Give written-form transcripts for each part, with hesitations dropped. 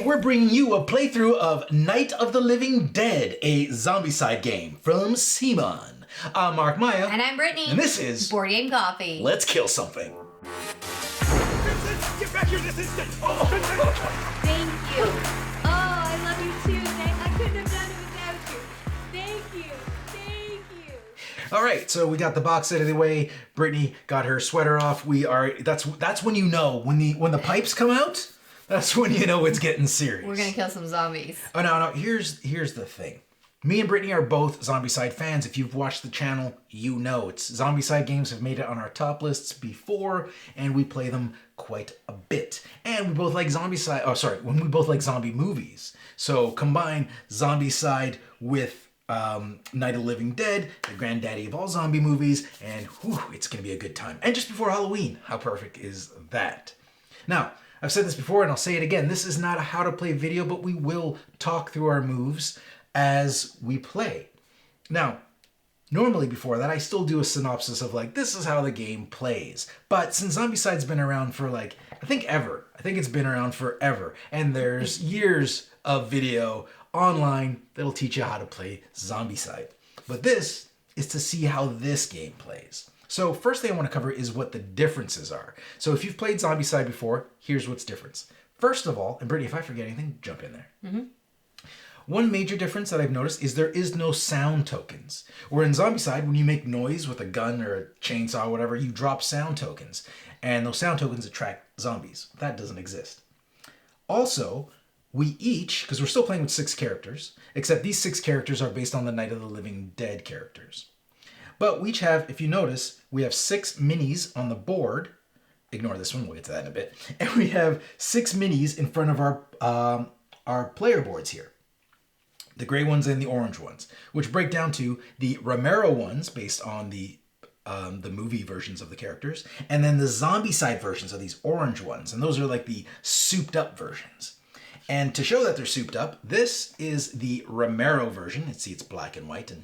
we're bringing you a playthrough of Night of the Living Dead, a Zombicide game from CMON. I'm Mark Maya. And I'm Brittany. And this is Board Game Coffee. Let's Kill Something. Vincent, get back here this instant! Thank you. Oh, I love you too. I couldn't have done it without you. Thank you. Thank you. All right, so we got the box set of the way. Brittany got her sweater off. That's when you know when the pipes come out. That's when you know it's getting serious. We're gonna kill some zombies. Oh no. Here's the thing. Me and Brittany are both Zombicide fans. If you've watched the channel, you know Zombicide games have made it on our top lists before, and we play them quite a bit. And we both like we both like zombie movies. So combine Zombicide with Night of the Living Dead, the granddaddy of all zombie movies, and whew, it's gonna be a good time. And just before Halloween, how perfect is that? Now, I've said this before and I'll say it again. This is not a how to play video, but we will talk through our moves as we play. Now, normally before that, I still do a synopsis of this is how the game plays. But since Zombicide's been around for I think it's been around forever. And there's years of video online that'll teach you how to play Zombicide. But this is to see how this game plays. So first thing I want to cover is what the differences are. So if you've played Zombicide before, here's what's different. First of all, and Brittany, if I forget anything, jump in there. Mm-hmm. One major difference that I've noticed is there is no sound tokens. Where in Zombicide, when you make noise with a gun or a chainsaw or whatever, you drop sound tokens. And those sound tokens attract zombies. That doesn't exist. Also, we each, because we're still playing with 6 characters, except these 6 characters are based on the Night of the Living Dead characters. But we each have, if you notice, we have 6 minis on the board. Ignore this one, we'll get to that in a bit. And we have 6 minis in front of our player boards here. The gray ones and the orange ones, which break down to the Romero ones based on the movie versions of the characters, and then the Zombicide versions of these orange ones. And those are the souped up versions. And to show that they're souped up, this is the Romero version. See, it's black and white, and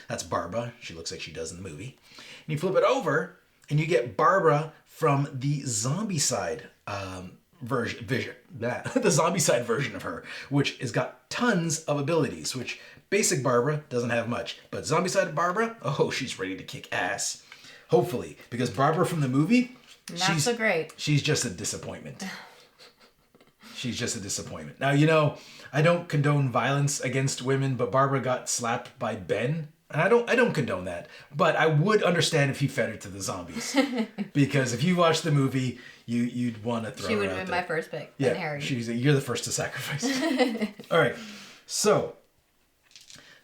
that's Barbara. She looks like she does in the movie. And you flip it over, and you get Barbara from the Zombicide the Zombicide version of her, which has got tons of abilities, which basic Barbara doesn't have much. But Zombicide Barbara, oh, she's ready to kick ass. Hopefully, because Barbara from the movie, Not so great. She's just a disappointment. She's just a disappointment. Now, I don't condone violence against women, but Barbara got slapped by Ben. And I don't condone that. But I would understand if he fed her to the zombies. Because if you watch the movie, you'd want to throw her out there. She would have been my first pick. Yeah, Harry. You're the first to sacrifice. All right. So,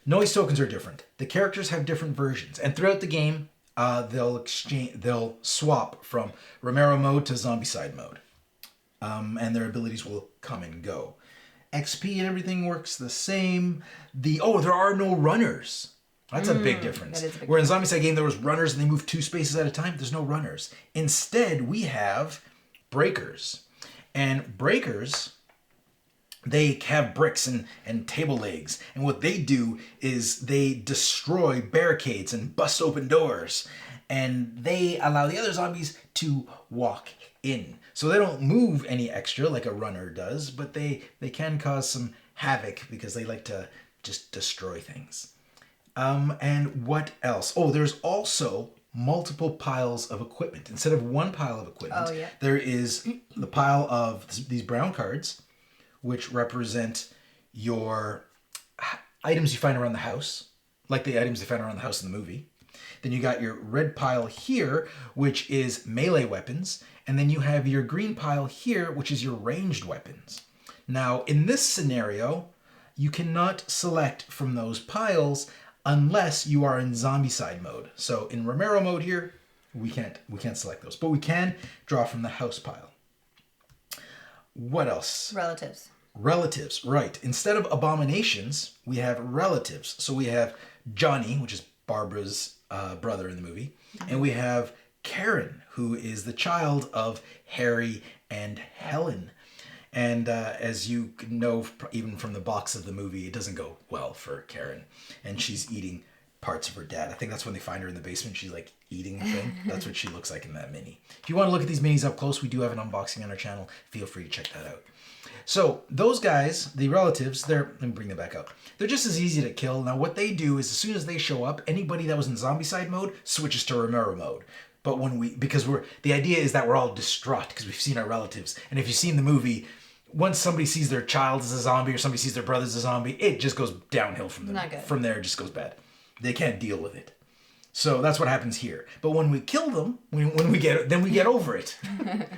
noise tokens are different. The characters have different versions. And throughout the game, they'll swap from Romero mode to Zombicide mode. And their abilities will come and go. XP and everything works the same. There are no runners. That's a big difference. That is a big Where in Zombicide game there was runners and they moved 2 spaces at a time, there's no runners. Instead, we have breakers. And breakers, they have bricks and table legs. And what they do is they destroy barricades and bust open doors. And they allow the other zombies to walk in. So they don't move any extra like a runner does, but they can cause some havoc because they like to just destroy things. And what else? Oh, there's also multiple piles of equipment. Instead of one pile of equipment, there is the pile of these brown cards, which represent your items you find around the house, like the items you find around the house in the movie. Then you got your red pile here, which is melee weapons. And then you have your green pile here, which is your ranged weapons. Now, in this scenario, you cannot select from those piles unless you are in Zombicide mode. So in Romero mode here, we can't select those, but we can draw from the house pile. What else? Relatives, right. Instead of abominations, we have relatives. So we have Johnny, which is Barbara's brother in the movie, and we have Karen, who is the child of Harry and Helen. And as you know, even from the box of the movie, it doesn't go well for Karen. And she's eating parts of her dad. I think that's when they find her in the basement. She's eating a thing. That's what she looks like in that mini. If you want to look at these minis up close, we do have an unboxing on our channel. Feel free to check that out. So those guys, the relatives, let me bring them back up. They're just as easy to kill. Now what they do is as soon as they show up, anybody that was in Zombicide mode switches to Romero mode. But the idea is that we're all distraught because we've seen our relatives. And if you've seen the movie, once somebody sees their child as a zombie or somebody sees their brother as a zombie, it just goes downhill from them. Not good. From there, it just goes bad. They can't deal with it. So that's what happens here. But when we kill them, when we get over it.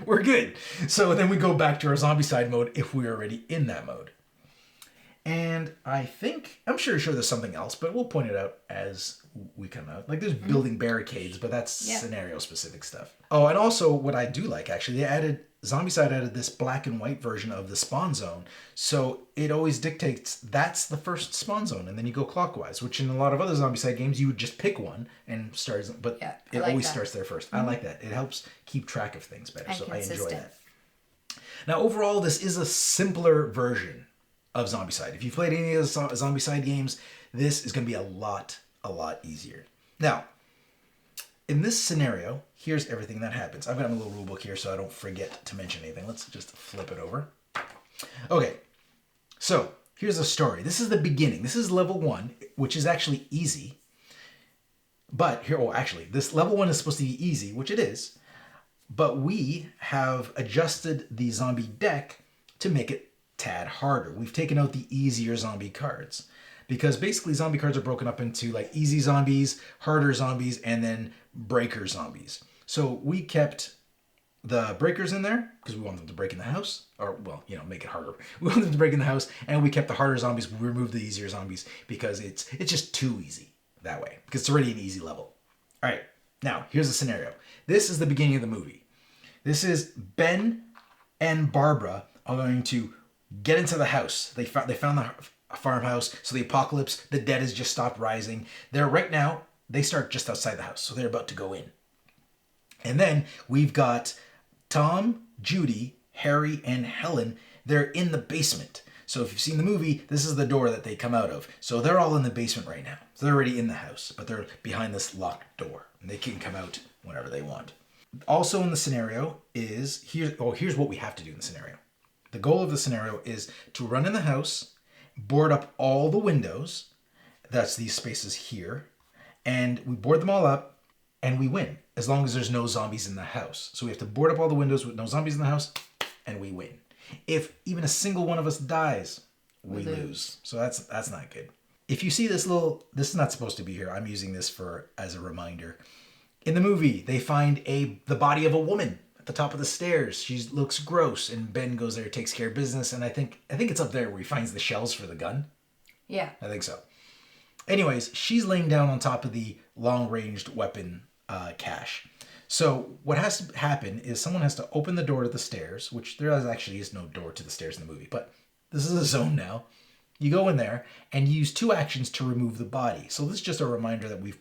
We're good. So then we go back to our Zombicide mode if we're already in that mode. And I'm sure there's something else, but we'll point it out as we come out. Like there's building barricades, but that's scenario specific stuff. Oh, and also what I do like, actually, Zombicide added this black and white version of the spawn zone. So it always dictates that's the first spawn zone, and then you go clockwise, which in a lot of other Zombicide games, you would just pick one and start, but it always starts there first. I like that. It helps keep track of things better, so I enjoy that. Now, overall, this is a simpler version of Zombicide. If you've played any of the Zombicide games, this is going to be a lot easier. Now, in this scenario, here's everything that happens. I've got a little rule book here so I don't forget to mention anything. Let's just flip it over. Okay, so here's the story. This is the beginning. This is level 1, which is actually easy. But this level 1 is supposed to be easy, which it is. But we have adjusted the zombie deck to make it tad harder. We've taken out the easier zombie cards. Because basically zombie cards are broken up into like easy zombies, harder zombies, and then breaker zombies. So we kept the breakers in there because we want them to break in the house. Or, make it harder. We want them to break in the house. And we kept the harder zombies. We removed the easier zombies because it's just too easy that way. Because it's already an easy level. All right. Now, here's the scenario. This is the beginning of the movie. This is Ben and Barbara are going to get into the house. They found the farmhouse. So the apocalypse, the dead has just stopped rising. They start just outside the house. So they're about to go in. And then we've got Tom, Judy, Harry, and Helen. They're in the basement. So if you've seen the movie, this is the door that they come out of. So they're all in the basement right now. So they're already in the house, but they're behind this locked door. And they can come out whenever they want. Also in the scenario here's what we have to do in the scenario. The goal of the scenario is to run in the house, board up all the windows. That's these spaces here. And we board them all up and we win as long as there's no zombies in the house. So we have to board up all the windows with no zombies in the house and we win. If even a single one of us dies, we lose. So that's not good. If you see this is not supposed to be here. I'm using this as a reminder. In the movie, they find the body of a woman at the top of the stairs. She looks gross, and Ben goes there, takes care of business, and I think it's up there where he finds the shells for the gun. Yeah. I think so. Anyways, she's laying down on top of the long-ranged weapon cache. So what has to happen is someone has to open the door to the stairs, which there actually is no door to the stairs in the movie, but this is a zone now. You go in there and you use 2 actions to remove the body. So this is just a reminder that we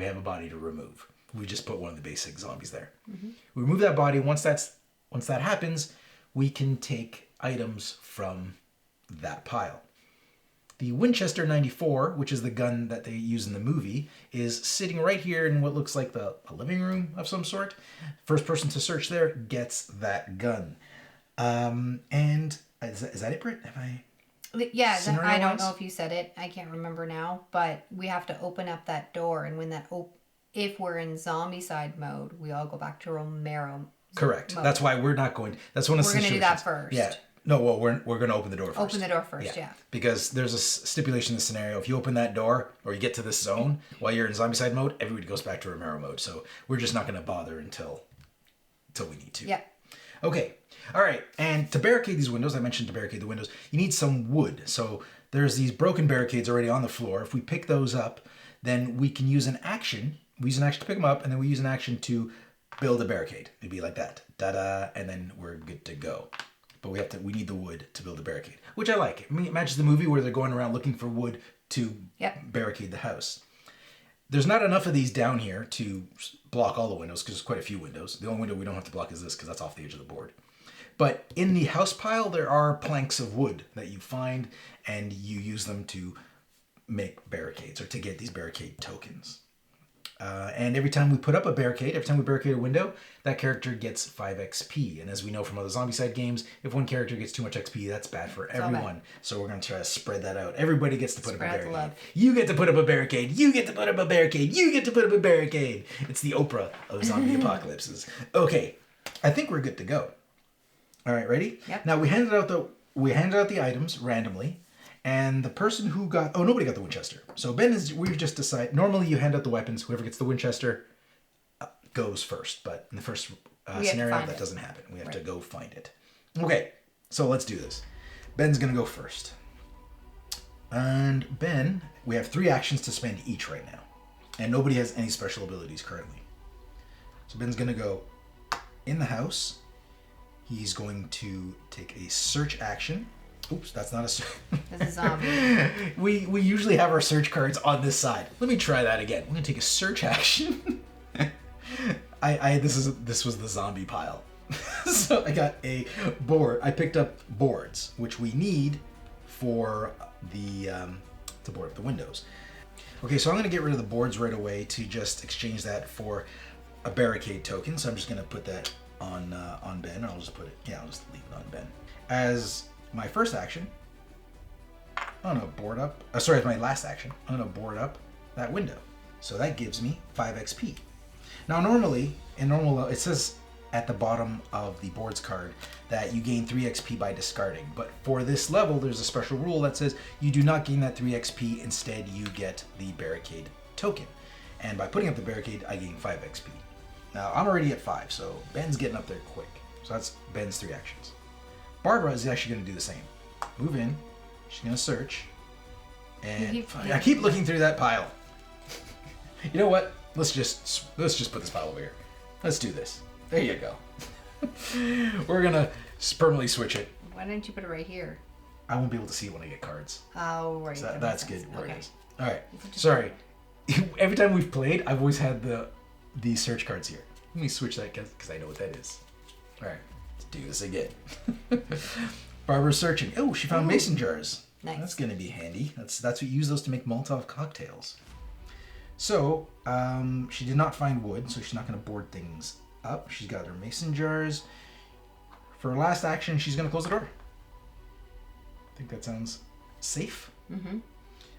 have a body to remove. We just put one of the basic zombies there. Mm-hmm. We remove that body. Once that happens, we can take items from that pile. The Winchester 94, which is the gun that they use in the movie, is sitting right here in what looks like a living room of some sort. First person to search there gets that gun. And is that it, Britt? Yeah, I don't know if you said it. I can't remember now. But we have to open up that door. And when if we're in Zombicide mode, we all go back to Romero. Correct. Mode. That's why we're not going. That's one of the situations. We're going to do that first. Yeah. No, well, we're going to open the door first. Open the door first, yeah. Because there's a stipulation in the scenario. If you open that door or you get to this zone while you're in Zombicide mode, everybody goes back to Romero mode. So we're just not going to bother until we need to. Yeah. Okay. All right. And to barricade these windows, I mentioned to barricade the windows, you need some wood. So there's these broken barricades already on the floor. If we pick those up, then we can use an action. We use an action to pick them up, and then we use an action to build a barricade. It'd be like that. Da-da, and then we're good to go. But we need the wood to build a barricade, which I like. I mean, imagine the movie where they're going around looking for wood to barricade the house. There's not enough of these down here to block all the windows because there's quite a few windows. The only window we don't have to block is this because that's off the edge of the board. But in the house pile, there are planks of wood that you find and you use them to make barricades or to get these barricade tokens. And every time we put up a barricade, every time we barricade a window, that character gets 5 XP. And as we know from other Zombicide games, if one character gets too much XP, that's bad for everyone. So we're going to try to spread that out. Everybody gets to put up a barricade. Love. You get to put up a barricade. You get to put up a barricade. You get to put up a barricade. It's the Oprah of zombie apocalypses. Okay, I think we're good to go. All right, ready? Yep. Now we handed out the items randomly. And the person who got... Oh, nobody got the Winchester. So we've just decided... Normally you hand out the weapons. Whoever gets the Winchester goes first. But in the first scenario, that doesn't happen. We have to go find it. Okay, so let's do this. Ben's going to go first. And Ben, we have 3 actions to spend each right now. And nobody has any special abilities currently. So Ben's going to go in the house. He's going to take a search action. Oops, that's not a search. That's a zombie. We usually have our search cards on this side. Let me try that again. I'm gonna take a search action. This was the zombie pile. So I got a board. I picked up boards, which we need for the to board up the windows. Okay, so I'm gonna get rid of the boards right away to just exchange that for a barricade token. So I'm just gonna put that on Ben. I'll just leave it on Ben. As my first action, I'm gonna board up. Sorry, my last action. I'm gonna board up that window. So that gives me 5 XP. Now, normally in normal, it says at the bottom of the boards card that you gain 3 XP by discarding. But for this level, there's a special rule that says you do not gain that 3 XP. Instead, you get the barricade token. And by putting up the barricade, I gain 5 XP. Now, I'm already at 5, so Ben's getting up there quick. So that's Ben's 3 actions. Barbara is actually going to do the same. Move in. She's going to search. And I keep looking through that pile. You know what? Let's just put this pile over here. Let's do this. There you go. We're going to permanently switch it. Why didn't you put it right here? I won't be able to see it when I get cards. Oh, right. So that's good where it is. All right. Sorry. Every time we've played, I've always had the search cards here. Let me switch that because I know what that is. All right. Do this again. Barbara's searching. Oh, she found mason jars. Nice. That's going to be handy. That's what you use those to make Molotov cocktails. So she did not find wood, so she's not going to board things up. She's got her mason jars. For her last action, she's going to close the door. I think that sounds safe. Mm-hmm.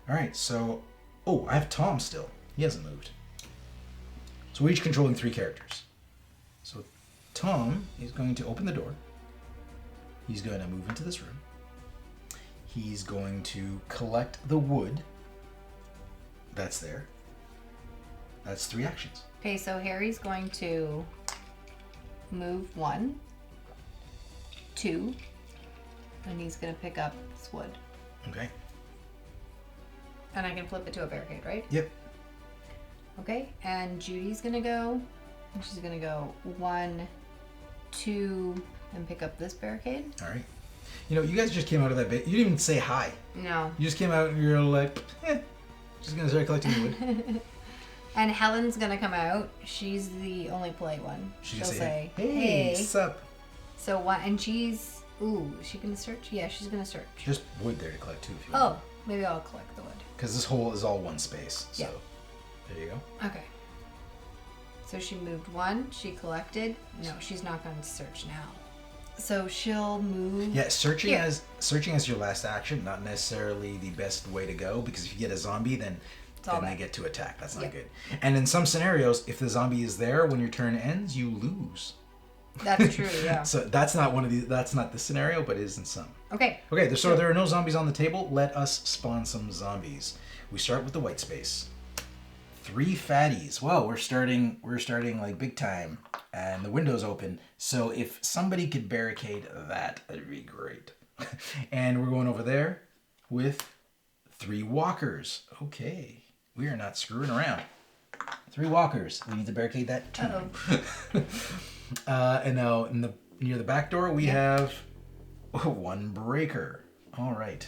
All right. So, I have Tom still. He hasn't moved. So we're each controlling 3 characters. So Tom is going to open the door. He's going to move into this room. He's going to collect the wood that's there. That's 3 actions. Okay, so Harry's going to move 1, 2, and he's going to pick up this wood. Okay. And I can flip it to a barricade, right? Yep. Okay, and Judy's going to go. And she's going to go 1, 2, and pick up this barricade. All right. You know, you guys just came out of that bit. You didn't even say hi. No. You just came out and you're like, just going to start collecting wood. And Helen's going to come out. She's the only polite one. She'll say, hey, what's up? So what? And she's, is she going to search? Yeah, she's going to search. Just wood there to collect too if you want. Maybe I'll collect the wood. Because this hole is all one space. So there you go. Okay. So she moved 1. She collected. No, she's not going to search now. So she'll move. Yeah, searching as your last action, not necessarily the best way to go, because if you get a zombie, then they get to attack. That's not good. And in some scenarios, if the zombie is there when your turn ends, you lose. That's true. Yeah. So that's not That's not the scenario, but it is in some. Okay. Okay. So there are no zombies on the table. Let us spawn some zombies. We start with the white space. 3 fatties. Whoa, we're starting like big time, and the window's open. So if somebody could barricade that, that'd be great. And we're going over there with 3 walkers. Okay, we are not screwing around. 3 walkers. We need to barricade that too. And now near the back door we have 1 breaker. All right.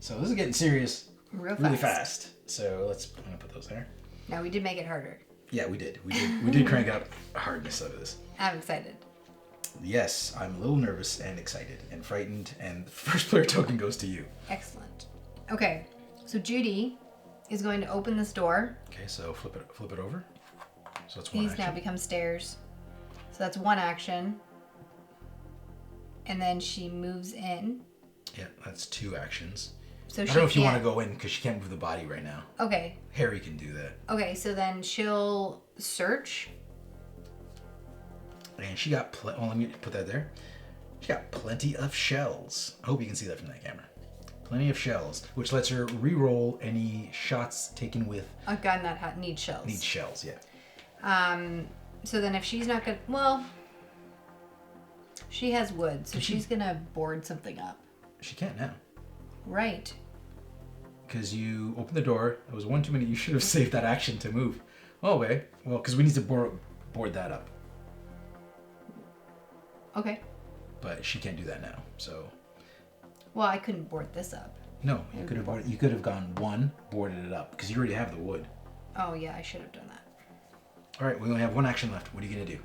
So this is getting serious really fast. So I'm gonna put those there. Now we did make it harder. Yeah, we did. We did crank up hardness of this. I'm excited. Yes, I'm a little nervous and excited and frightened, and the first player token goes to you. Excellent. Okay, so Judy is going to open this door. Okay, so flip it over. So that's one These action. now become stairs. So that's one action. And then she moves in. Yeah, that's 2 actions. So I don't know if you want to go in because she can't move the body right now. Okay. Harry can do that. Okay, so then she'll search. And she got let me put that there. She got plenty of shells. I hope you can see that from that camera. Plenty of shells, which lets her re-roll any shots taken with a gun that needs shells. Needs shells, yeah. So then if she's not gonna, well, she has wood, so she's gonna board something up. She can't now. Right. Because you opened the door. It was one too many. You should have saved that action to move. Oh, okay. Well, because we need to board that up. Okay. But she can't do that now, so. Well, I couldn't board this up. No, you could have. You could have gone 1, boarded it up, because you already have the wood. Oh yeah, I should have done that. All right, we only have 1 action left. What are you gonna do?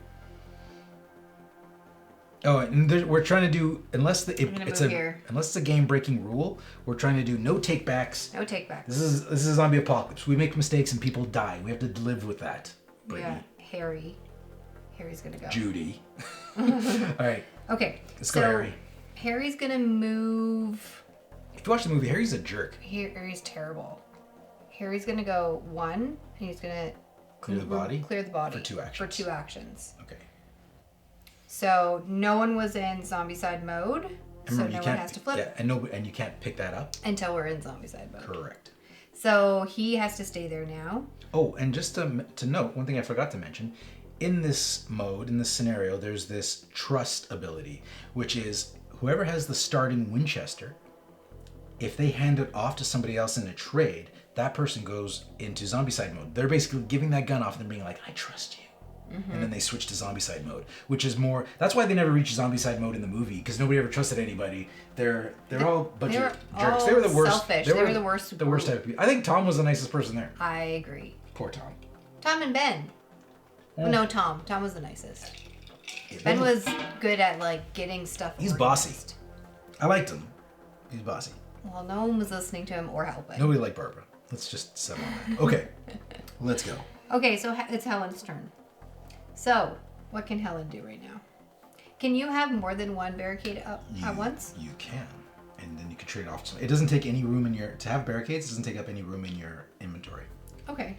Oh, and we're trying to do unless it's a game-breaking rule. We're trying to do no takebacks. No takebacks. This is zombie apocalypse. We make mistakes and people die. We have to live with that. Brittany. Yeah, Harry's gonna go. Judy. All right. Okay. Let's go, Harry. Harry's gonna move. If you watch the movie, Harry's a jerk. Harry's terrible. Harry's gonna go 1, and he's gonna clear the body for 2 actions. For 2 actions. Okay. So no one was in Zombicide mode, so no one has to flip. Yeah, and you can't pick that up until we're in Zombicide mode. Correct. So he has to stay there now. Oh, and just to note, one thing I forgot to mention, in this mode, in this scenario, there's this trust ability, which is whoever has the starting Winchester, if they hand it off to somebody else in a trade, that person goes into Zombicide mode. They're basically giving that gun off and being like, I trust you. Mm-hmm. And then they switch to Zombicide mode, which is more. That's why they never reached Zombicide mode in the movie, because nobody ever trusted anybody. They're all a bunch of jerks. They were the worst. Selfish. They were the worst. The worst type of people. I think Tom was the nicest person there. I agree. Poor Tom. Tom and Ben. Yeah. No, Tom. Tom was the nicest. Yeah, Ben was good at getting stuff. He's bossy. I liked him. He's bossy. Well, no one was listening to him or helping. Nobody liked Barbara. Let's just settle on that. Okay, let's go. Okay, so it's Helen's turn. So, what can Helen do right now? Can you have more than 1 barricade up at once? You can, and then you can trade off. It doesn't take any room to have barricades. It doesn't take up any room in your inventory. Okay.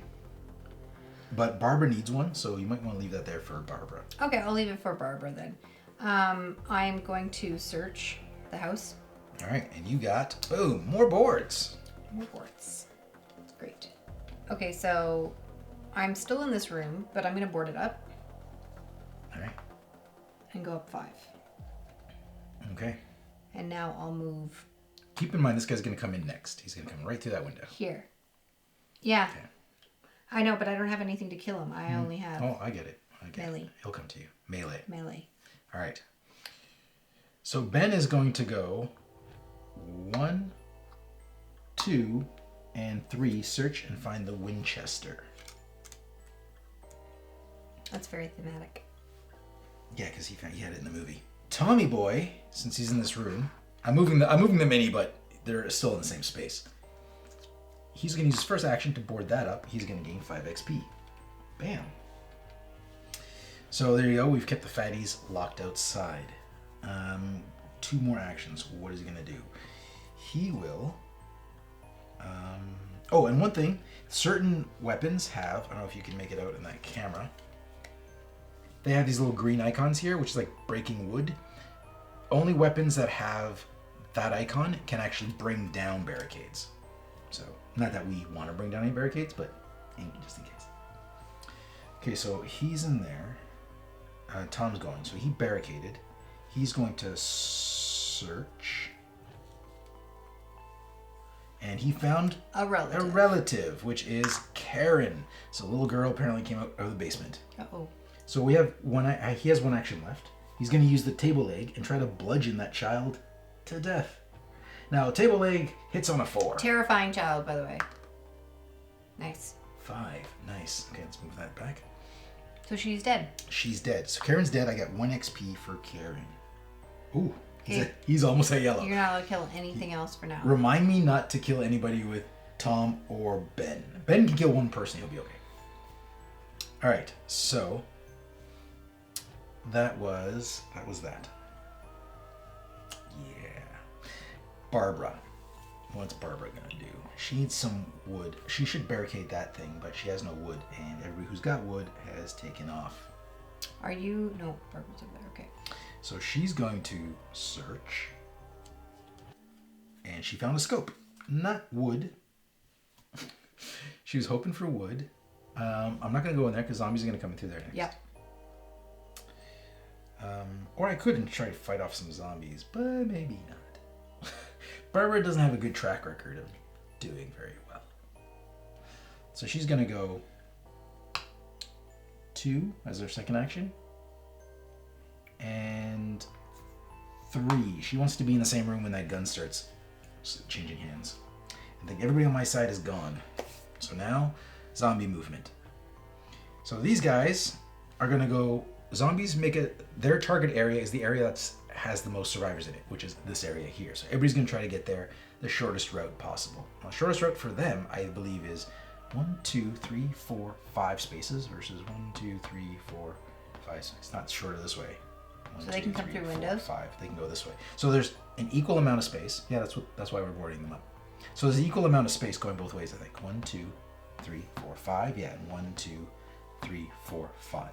But Barbara needs one, so you might want to leave that there for Barbara. Okay, I'll leave it for Barbara then. I'm going to search the house. All right, and you got, boom, more boards. More boards. Great. Okay, so I'm still in this room, but I'm going to board it up. All right. And go up 5. Okay. And now I'll move. Keep in mind, this guy's going to come in next. He's going to come right through that window. Here. Yeah. Okay. I know, but I don't have anything to kill him. I only have... Oh, I get it. Melee. He'll come to you. Melee. Melee. All right. So Ben is going to go 1, 2, and 3. Search and find the Winchester. That's very thematic. Yeah, because he had it in the movie. Tommy Boy, since he's in this room, I'm moving the mini, but they're still in the same space. He's going to use his first action to board that up. He's going to gain 5 XP. Bam. So there you go. We've kept the fatties locked outside. 2 more actions. What is he going to do? He will... Oh, and one thing. Certain weapons have... I don't know if you can make it out in that camera. They have these little green icons here, which is like breaking wood. Only weapons that have that icon can actually bring down barricades. So, not that we want to bring down any barricades, but just in case. Okay, so he's in there. Tom's going, so he barricaded. He's going to search. And he found a relative, which is Karen. So a little girl apparently came out of the basement. Uh-oh. So we have he has 1 action left. He's going to use the table leg and try to bludgeon that child to death. Now, table leg hits on a 4. Terrifying child, by the way. Nice. 5. Nice. Okay, let's move that back. So she's dead. She's dead. So Karen's dead. I got 1 XP for Karen. Ooh. Okay. He's almost at yellow. You're not allowed to kill anything else for now. Remind me not to kill anybody with Tom or Ben. Ben can kill one person, he'll be okay. Alright, so that was that. Yeah. Barbara. What's Barbara gonna do? She needs some wood. She should barricade that thing, but she has no wood, and everybody who's got wood has taken off. Are you? No, Barbara's over there. Okay. So she's going to search, and she found a scope. Not wood. She was hoping for wood. I'm not going to go in there because zombies are going to come through there next. Yep. Or I could and try to fight off some zombies, but maybe not. Barbara doesn't have a good track record of doing very well. So she's going to go 2 as her second action. And 3. She wants to be in the same room when that gun starts changing hands. I think everybody on my side is gone. So now, zombie movement. So these guys are going to go... Zombies make it... Their target area is the area that has the most survivors in it, which is this area here. So everybody's going to try to get there the shortest route possible. Now, the shortest route for them, I believe, is 1, 2, 3, 4, 5 spaces versus 1, 2, 3, 4, 5, 6. It's not shorter this way. 1, so they can come through windows? 5. They can go this way. So there's an equal amount of space. Yeah, that's why we're boarding them up. So there's an equal amount of space going both ways, I think. 1, 2, 3, 4, 5. Yeah, 1, 2, 3, 4, 5.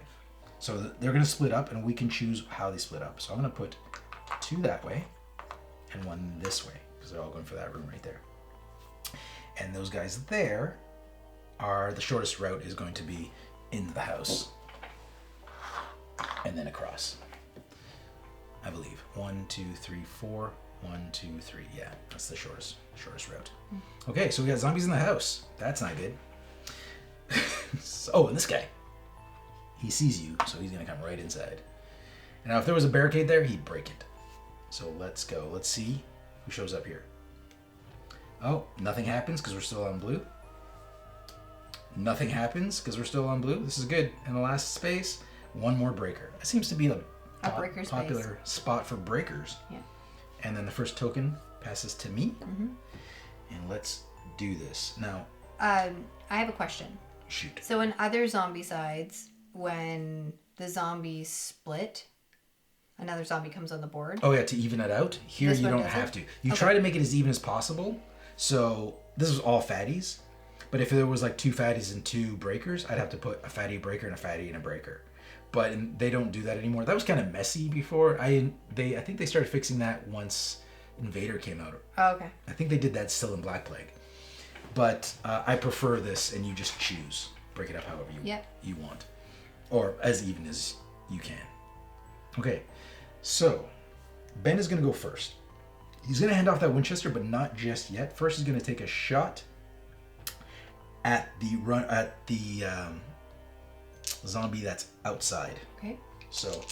So they're going to split up, and we can choose how they split up. So I'm going to put 2 that way and 1 this way, because they're all going for that room right there. And those guys there are... The shortest route is going to be into the house and then across. I believe 1, 2, 3, 4. 1, 2, 3. Yeah, that's the shortest route. Okay, so we got zombies in the house. That's not good. Oh, and this guy. He sees you, so he's gonna come right inside. And now, if there was a barricade there, he'd break it. So let's go. Let's see who shows up here. Oh, nothing happens because we're still on blue. Nothing happens because we're still on blue. This is good. In the last space, 1 more breaker. That seems to be the popular spot for breakers. Yeah. And then the first token passes to me. Mm-hmm. And let's do this. Now, I have a question. Shoot. So in other Zombicides, when the zombies split, another zombie comes on the board. Oh yeah, to even it out. Here you don't have to. You try to make it as even as possible. So this is all fatties. But if there was like 2 fatties and 2 breakers, I'd have to put a fatty breaker and a fatty and a breaker. But they don't do that anymore. That was kind of messy before. I think they started fixing that once Invader came out. Oh, okay. I think they did that still in Black Plague. But I prefer this, and you just choose. Break it up however you want. Or as even as you can. Okay, so Ben is going to go first. He's going to hand off that Winchester, but not just yet. First, he's going to take a shot at the zombie that's outside. Okay. So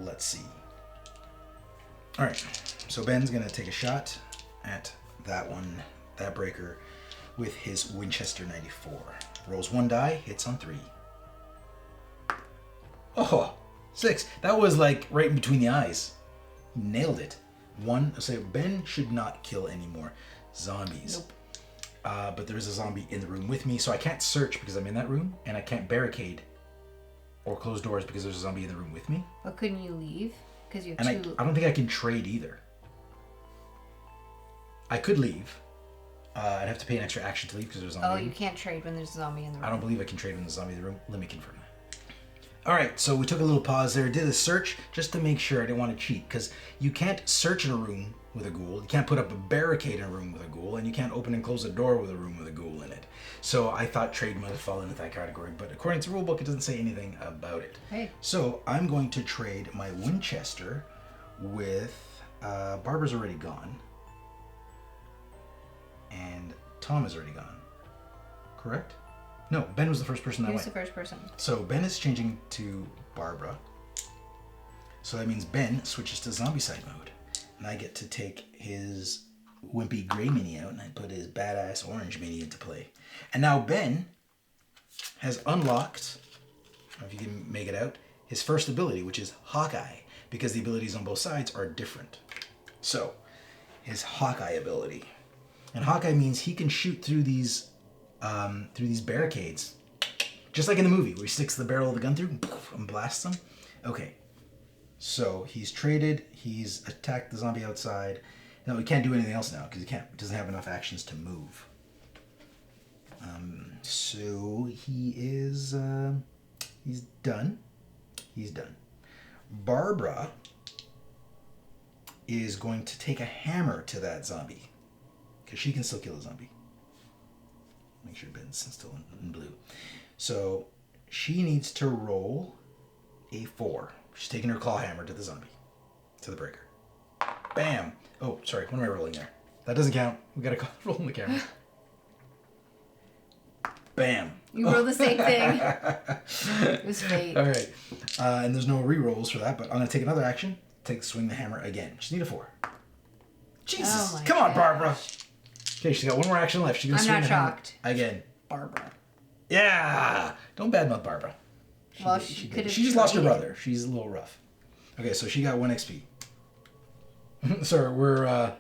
let's see. All right. So Ben's going to take a shot at that one, that breaker, with his Winchester 94. Rolls 1 die, hits on 3. Oh, 6. That was like right in between the eyes. He nailed it. 1. So Ben should not kill any more zombies. Nope. But there is a zombie in the room with me, so I can't search because I'm in that room, and I can't barricade or close doors because there's a zombie in the room with me. But couldn't you leave? Because you have and 2. I don't think I can trade either. I could leave. I'd have to pay an extra action to leave because there's a zombie. Oh, you can't trade when there's a zombie in the room. I don't believe I can trade when there's a zombie in the room. Let me confirm that. All right, so we took a little pause there, did a search just to make sure. I didn't want to cheat because you can't search in a room with a ghoul. You can't put up a barricade in a room with a ghoul, and you can't open and close a door with a room with a ghoul in it. So I thought trade might have fallen into that category, but according to the rulebook, it doesn't say anything about it. Hey. So I'm going to trade my Winchester with Barbara's already gone, and Tom is already gone. Correct? No, Ben was the first person that went. He was the first person. So Ben is changing to Barbara. So that means Ben switches to Zombicide mode. And I get to take his wimpy gray mini out and I put his badass orange mini into play. And now Ben has unlocked, I don't know if you can make it out, his first ability, which is Hawkeye, because the abilities on both sides are different. So, his Hawkeye ability. And Hawkeye means he can shoot through these barricades. Just like in the movie, where he sticks the barrel of the gun through and blasts them. Okay. So he's traded. He's attacked the zombie outside. No, he can't do anything else now because he doesn't have enough actions to move. So he is. He's done. He's done. Barbara is going to take a hammer to that zombie because she can still kill a zombie. Make sure Ben's still in blue. So she needs to roll a 4. She's taking her claw hammer to the zombie, to the breaker. Bam! Oh, sorry. What am I rolling there? That doesn't count. We gotta roll in the camera. Bam! You rolled the same thing. It was fate. All right. And there's no re-rolls for that, but I'm gonna take another action. Swing the hammer again. Just need a 4. Jesus! Oh Come on, Barbara. Okay, she's got one more action left. She's gonna swing the hammer again. Barbara. Yeah! Don't badmouth Barbara. She just lost her brother. She's a little rough. Okay, so she got 1 XP. Sorry, we're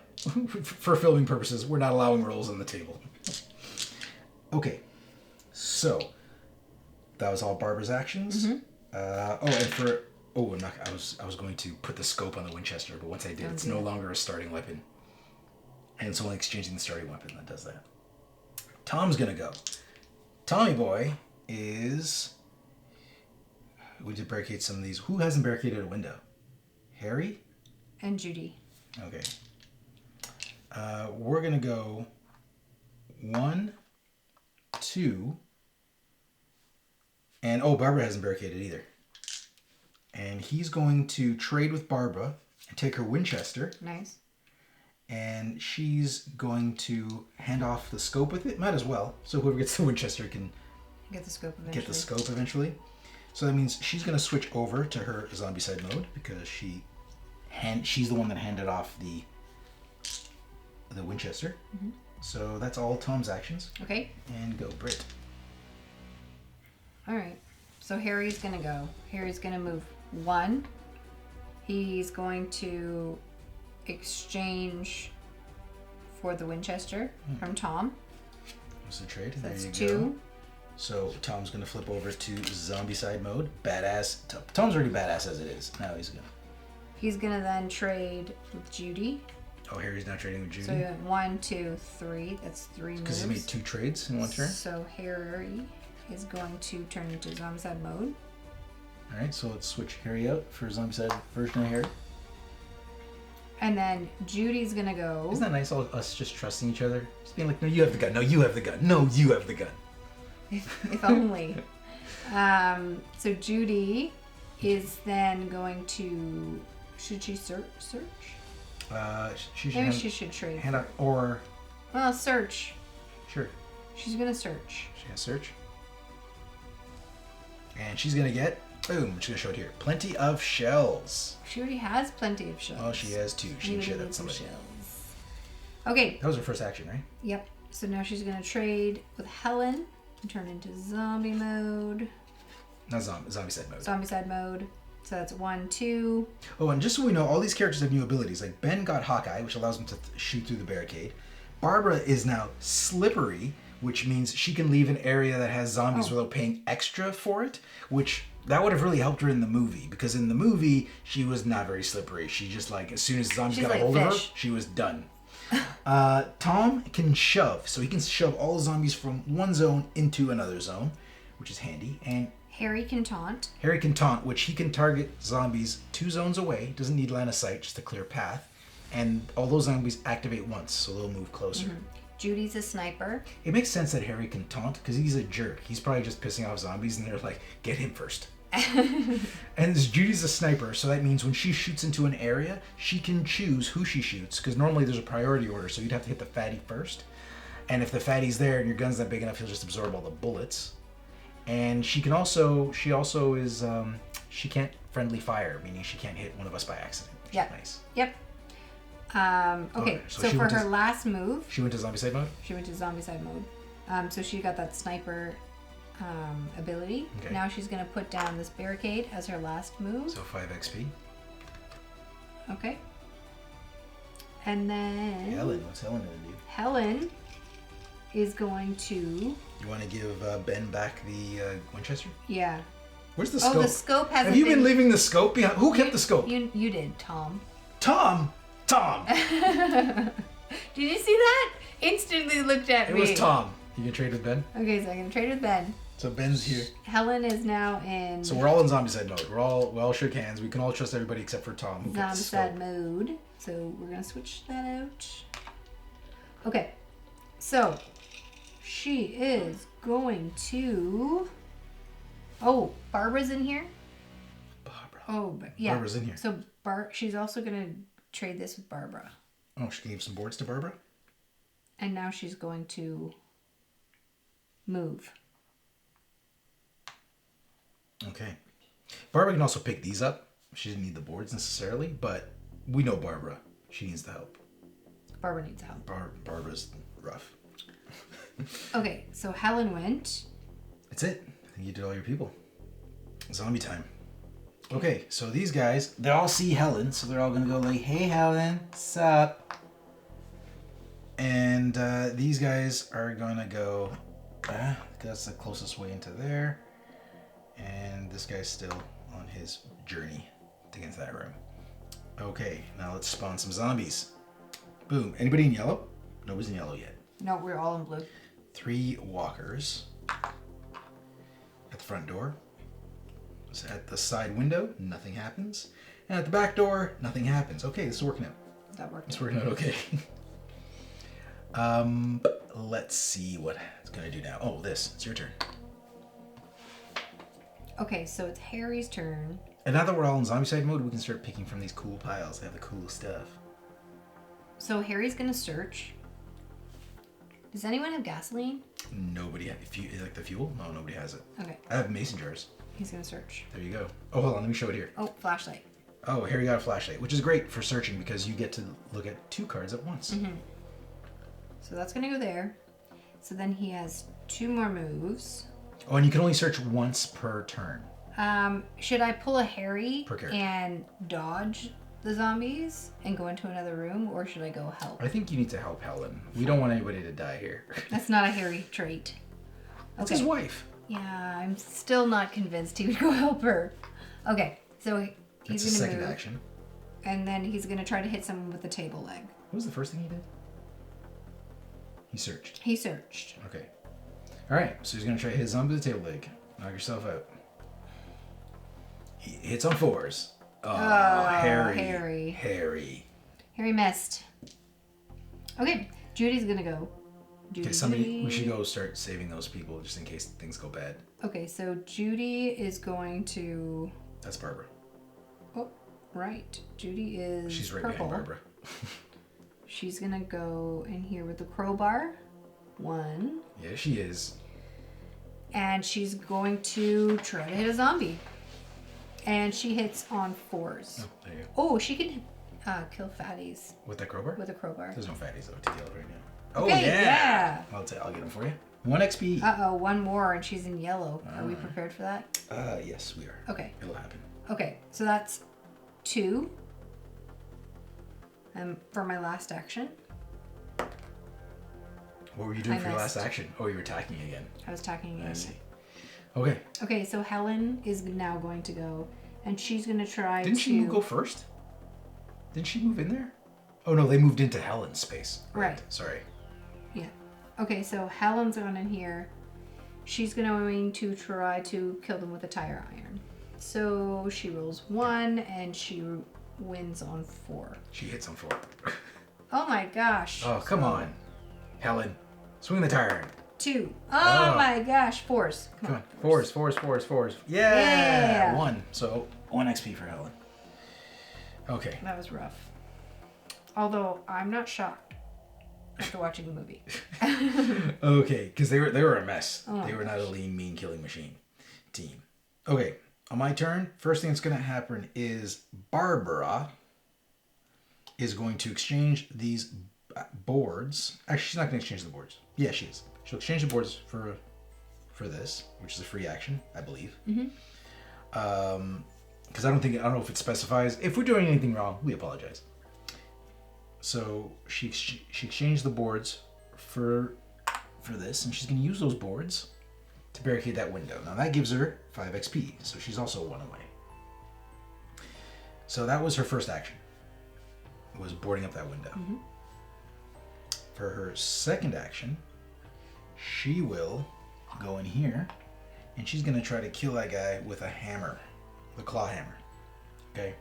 for filming purposes, we're not allowing rolls on the table. Okay, so that was all Barbara's actions. Mm-hmm. I was going to put the scope on the Winchester, but once I did, it's no longer a starting weapon, and it's only exchanging the starting weapon that does that. Tom's gonna go. Tommy boy is. We did barricade some of these. Who hasn't barricaded a window? Harry? And Judy. Okay. We're going to go 1, 2, and Barbara hasn't barricaded either. And he's going to trade with Barbara and take her Winchester. Nice. And she's going to hand off the scope with it. Might as well. So whoever gets the Winchester can get the scope eventually. So that means she's going to switch over to her Zombicide mode because she's the one that handed off the Winchester. Mm-hmm. So that's all Tom's actions. Okay. And go Brit. All right. So Harry's going to go. Harry's going to move 1. He's going to exchange for the Winchester from Tom. That's the trade. So that's there you 2. Go. So Tom's going to flip over to Zombicide mode. Badass. Tom's already badass as it is. Now he's going to then trade with Judy. Oh, Harry's now trading with Judy. So you went 1, 2, 3. That's 3 moves. Because he made 2 trades in one turn. So Harry is going to turn into Zombicide mode. All right, so let's switch Harry out for Zombicide version of Harry. And then Judy's going to go. Isn't that nice, all us just trusting each other? Just being like, no, you have the gun. No, you have the gun. No, you have the gun. If only. So Judy is then going to. Should she search? Maybe she should trade. Hand out or. Well, search. Sure. She's gonna search. She's gonna search. And she's gonna get. Boom! I'm just gonna show it here. Plenty of shells. She already has plenty of shells. Well, she has 2. She can share that somebody. Shells. Okay. That was her first action, right? Yep. So now she's gonna trade with Helen. And turn into zombie mode. Not Zombicide mode. Zombicide mode. So that's 1, 2. Oh, and just so we know, all these characters have new abilities. Like Ben got Hawkeye, which allows him to shoot through the barricade. Barbara is now Slippery, which means she can leave an area that has zombies without paying extra for it. Which that would have really helped her in the movie, because in the movie she was not very slippery. She just as soon as zombies got a hold of her, she was done. Tom can shove, so he can shove all the zombies from one zone into another zone, which is handy. And Harry can taunt. Which he can target zombies 2 zones away. Doesn't need line of sight, just a clear path. And all those zombies activate once, so they'll move closer. Mm-hmm. Judy's a sniper. It makes sense that Harry can taunt because he's a jerk. He's probably just pissing off zombies, and they're like, "Get him first." And Judy's a sniper, so that means when she shoots into an area, she can choose who she shoots, because normally there's a priority order, so you'd have to hit the fatty first. And if the fatty's there and your gun's not big enough, he'll just absorb all the bullets. And she can't friendly fire, meaning she can't hit one of us by accident. Yep. Nice. Yep. Okay, so for her last move... She went to Zombicide mode? She went to Zombicide mode. So she got that sniper ability. Okay. Now she's going to put down this barricade as her last move. So 5 XP. Okay. And then... Helen. What's Helen going to do? Helen is going to... You want to give Ben back the Winchester? Yeah. Where's the scope? Oh, the scope hasn't Have you been leaving the scope behind? Who kept the scope? You did, Tom. Tom! Did you see that? Instantly looked at me. It was Tom. You can trade with Ben? Okay, so I can trade with Ben. So Ben's here. Helen is now in... So we're all in Zombicide mode. We all shook hands. We can all trust everybody except for Tom. Who kept the scope. Zombicide mode. So we're going to switch that out. Okay. So she is going to... Oh, Barbara's in here? Barbara. Oh, but yeah. Barbara's in here. So she's also going to trade this with Barbara. Oh, she gave some boards to Barbara? And now she's going to move. Okay. Barbara can also pick these up. She didn't need the boards necessarily, but we know Barbara. She needs the help. Barbara needs help. Barbara's rough. Okay, so Helen went. That's it. I think you did all your people. Zombie time. Okay, so these guys, they all see Helen, so they're all gonna go like, "Hey Helen, sup?" And these guys are gonna go, that's the closest way into there. And this guy's still on his journey to get into that room. Okay, now let's spawn some zombies. Boom. Anybody in yellow? Nobody's in yellow yet. No, we're all in blue. 3 walkers at the front door. So at the side window, nothing happens. And at the back door, nothing happens. Okay, this is working out. That worked. It's working out okay. Let's see what it's gonna do now. Oh, it's your turn. Okay, so it's Harry's turn. And now that we're all in Zombicide mode, we can start picking from these cool piles. They have the cool stuff. So Harry's gonna search. Does anyone have gasoline? Nobody. Like the fuel? No, nobody has it. Okay. I have mason jars. He's gonna search. There you go. Oh, hold on. Let me show it here. Oh, flashlight. Oh, Harry got a flashlight, which is great for searching because you get to look at 2 cards at once. Mm-hmm. So that's gonna go there. So then he has 2 more moves. Oh, and you can only search once per turn. Should I pull a Harry Per character. and dodge the zombies and go into another room, or should I go help? I think you need to help Helen. We don't want anybody to die here. That's not a Harry trait. That's his wife. Yeah, I'm still not convinced he would go help her. Okay, so he's That's a gonna second move, action. and then he's gonna try to hit someone with the table leg. What was the first thing he did? He searched. He searched. Okay. All right, so he's gonna try to hit zombie with the table leg. Knock yourself out. He hits on 4s. Oh, Harry. Harry missed. Okay, Judy's gonna go. Okay, we should go start saving those people just in case things go bad. Okay, so Judy is going to... That's Barbara. Oh, right. Judy is She's right purple. behind Barbara. She's gonna go in here with the crowbar. 1. Yeah, she is. And she's going to try to hit a zombie. And she hits on 4s. Oh, there you go. Oh, she can kill fatties With that crowbar? with a crowbar. There's no fatties though to kill right now. Okay, Oh yeah! yeah. I'll get them for you. 1 XP. Uh-oh, 1 more and she's in yellow. Are we prepared for that? Yes, we are. Okay. It'll happen. Okay, so that's 2. For my last action, What were you doing I for your last missed. action? Oh, you were attacking again. I was attacking I again. see. Okay. Okay, so Helen is now going to go, and she's going to try Didn't she go first? Didn't she move in there? Oh no, they moved into Helen's space. Right. Sorry. Yeah. Okay, so Helen's going in here. She's going to try to kill them with a tire iron. So she rolls 1, and she wins on 4. She hits on 4. Oh my gosh. Oh, come on. Helen. Swing the tire iron. 2. Oh my gosh. 4s. Come on. 4s. Yeah! 1. So 1 XP for Helen. Okay. That was rough. Although I'm not shocked after watching the movie. Okay, because they were a mess. Oh They were not a lean, mean killing machine team. Okay, on my turn, first thing that's going to happen is Barbara is going to exchange these boards. Actually, she's not going to exchange the boards. Yeah, she is. She'll exchange the boards for this, which is a free action, I believe. Because I don't know if it specifies. If we're doing anything wrong, we apologize. So she exchanged the boards for this, and she's going to use those boards to barricade that window. Now that gives her 5 XP, so she's also 1 away. So that was her first action. Was boarding up that window. Mm-hmm. For her second action, she will go in here, and she's going to try to kill that guy with a hammer, the claw hammer. Okay?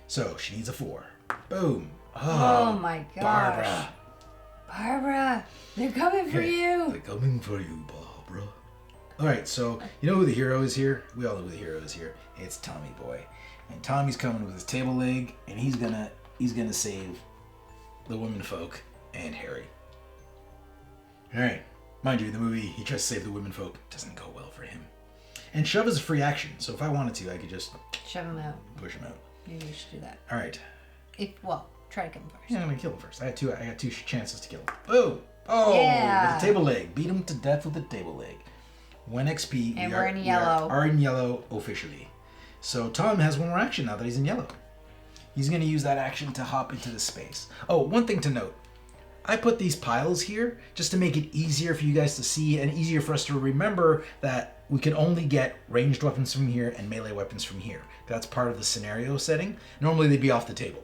So she needs a 4. Boom. Oh my gosh. Barbara. Barbara, they're coming for you. They're coming for you, Barbara. All right, so you know who the hero is here? We all know who the hero is here. It's Tommy Boy. And Tommy's coming with his table leg, and he's gonna save the women folk and Harry. All right. Mind you, the movie, he tries to save the women folk. Doesn't go well for him. And shove is a free action, so if I wanted to, I could just shove him out. Push him out. Maybe you should do that. All right. Try to kill him first. Yeah, I'm gonna kill him first. I got two chances to kill him. Boom! Oh, yeah. With a table leg. Beat him to death with a table leg. 1 XP. And we're in yellow. We are in yellow officially. So Tom has 1 more action now that he's in yellow. He's gonna use that action to hop into the space. Oh, one thing to note. I put these piles here just to make it easier for you guys to see and easier for us to remember that we can only get ranged weapons from here and melee weapons from here. That's part of the scenario setting. Normally they'd be off the table,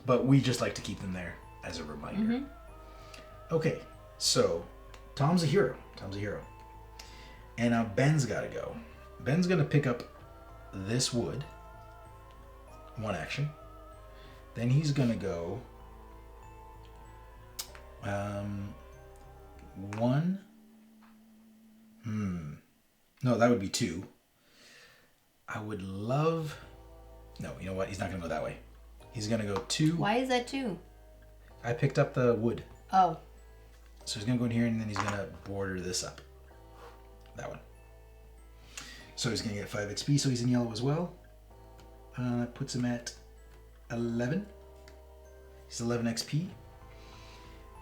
but we just like to keep them there as a reminder. Mm-hmm. Okay, so Tom's a hero. And now Ben's got to go. Ben's going to pick up this wood. 1 action. Then he's going to go 1. No, that would be 2. I would love... No, you know what? He's not going to go that way. He's going to go 2. Why is that 2? I picked up the wood. Oh. So he's going to go in here, and then he's going to border this up. That one. So he's going to get 5 XP, so he's in yellow as well. Puts him at 11. He's 11 XP.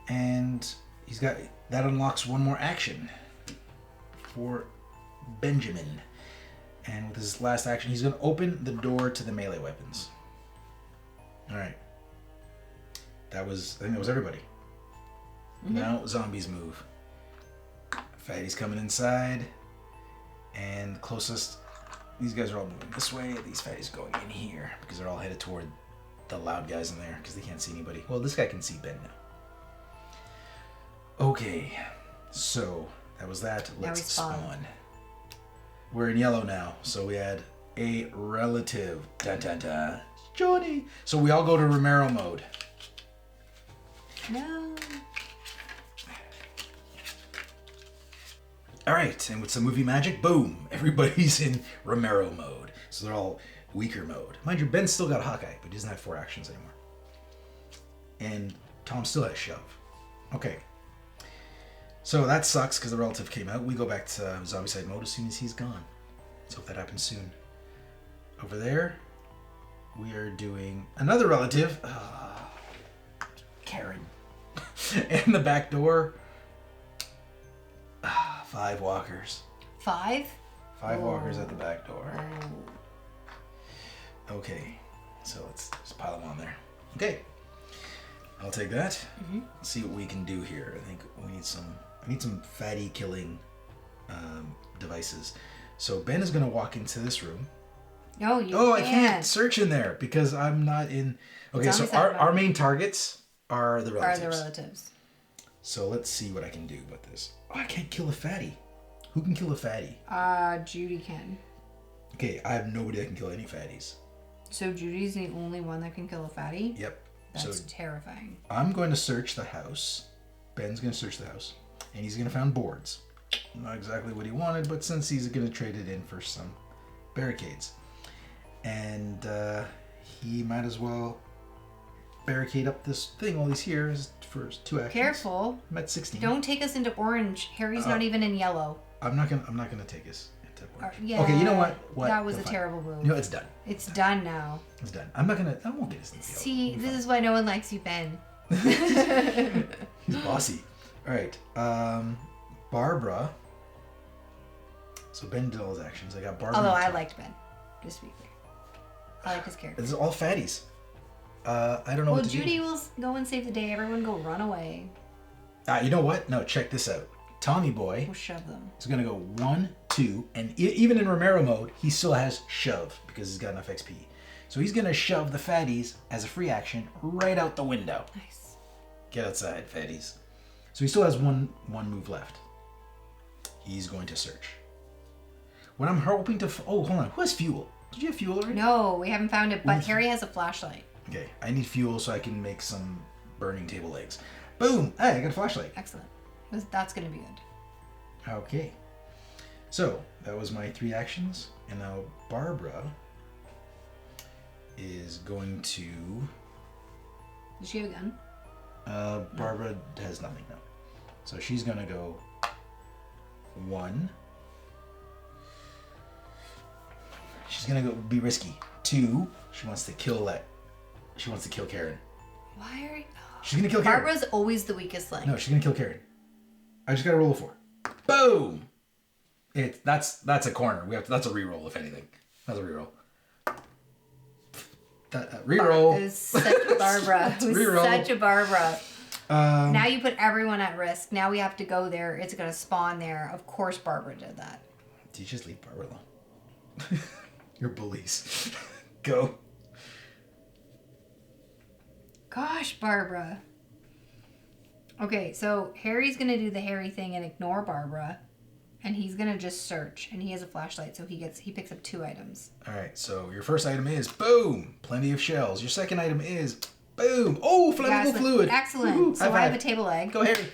And he's got... That unlocks 1 more action for Benjamin. And with his last action, he's going to open the door to the melee weapons. All right. I think that was everybody. Mm-hmm. Now zombies move. Fatty's coming inside. And closest, these guys are all moving this way. These fatties going in here because they're all headed toward the loud guys in there because they can't see anybody. Well, this guy can see Ben now. Okay, so that was that. Let's spawn. We're in yellow now, so we had a relative. Dun, dun, dun. Johnny. So we all go to Romero mode. No. All right, and with some movie magic, boom, everybody's in Romero mode. So they're all weaker mode. Mind you, Ben's still got Hawkeye, but he doesn't have 4 actions anymore. And Tom still has shove. Okay. So that sucks because the relative came out. We go back to Zombicide mode as soon as he's gone. Let's hope that happens soon. Over there, we are doing another relative. Karen. And the back door. 5 walkers. 5? 5 walkers at the back door. Oh. Okay, so let's just pile them on there. Okay, I'll take that. Mm-hmm. Let's see what we can do here. I think we need some. I need some fatty killing devices. So Ben is going to walk into this room. No, you can't. I can't search in there because I'm not in. Okay, so our main targets are the relatives. So let's see what I can do with this. Oh, I can't kill a fatty. Who can kill a fatty? Judy can. Okay, I have nobody that can kill any fatties. So Judy's the only one that can kill a fatty? Yep. That's terrifying. I'm going to search the house. Ben's going to search the house. And he's going to find boards. Not exactly what he wanted, but since he's going to trade it in for some barricades. And he might as well barricade up this thing while he's here for 2 actions. Careful. I'm at 16. Don't take us into orange. Harry's not even in yellow. I'm not gonna take us into orange. Yeah. Okay, you know what? That was a terrible move. No, it's done. It's done now. It's done. I won't get us into yellow. See, this is why no one likes you, Ben. He's bossy. All right. Barbara. So Ben did all his actions. I got Barbara. Although I liked Ben. Just to be clear. I like his character. This is all fatties. I don't know Well, what to Judy do. will go and save the day. Everyone go run away. You know what? No, check this out. Tommy Boy We'll shove them. is going to go 1, 2, and even in Romero mode, he still has shove because he's got enough XP. So he's going to shove the fatties as a free action right out the window. Nice. Get outside, fatties. So he still has one move left. He's going to search. What I'm hoping to... oh, hold on. Who has fuel? Did you have fuel already? No, we haven't found it, but Harry has a flashlight. Okay, I need fuel so I can make some burning table legs. Boom! Hey, I got a flashlight. Excellent. That's going to be good. Okay. So, that was my 3 actions. And now Barbara is going to... Does she have a gun? Barbara has nothing now. So she's going to go 1. She's going to go be risky. 2. She wants to kill that. She wants to kill Karen. Why are you... She's going to kill Karen. Barbara's always the weakest link. No, she's going to kill Karen. I just got to roll a 4. Boom! That's a corner. That's a reroll, if anything. That's a reroll. Reroll. Who's such a Barbara. Who's reroll. such a Barbara. Now you put everyone at risk. Now we have to go there. It's going to spawn there. Of course Barbara did that. Do you just leave Barbara alone? You're bullies. Go. Gosh, Barbara. Okay, so Harry's going to do the Harry thing and ignore Barbara. And he's going to just search. And he has a flashlight, so he picks up 2 items. All right, so your first item is, boom, plenty of shells. Your second item is, boom, oh, flammable fluid. Excellent. Woo-hoo, So I have a table leg. Go, Harry.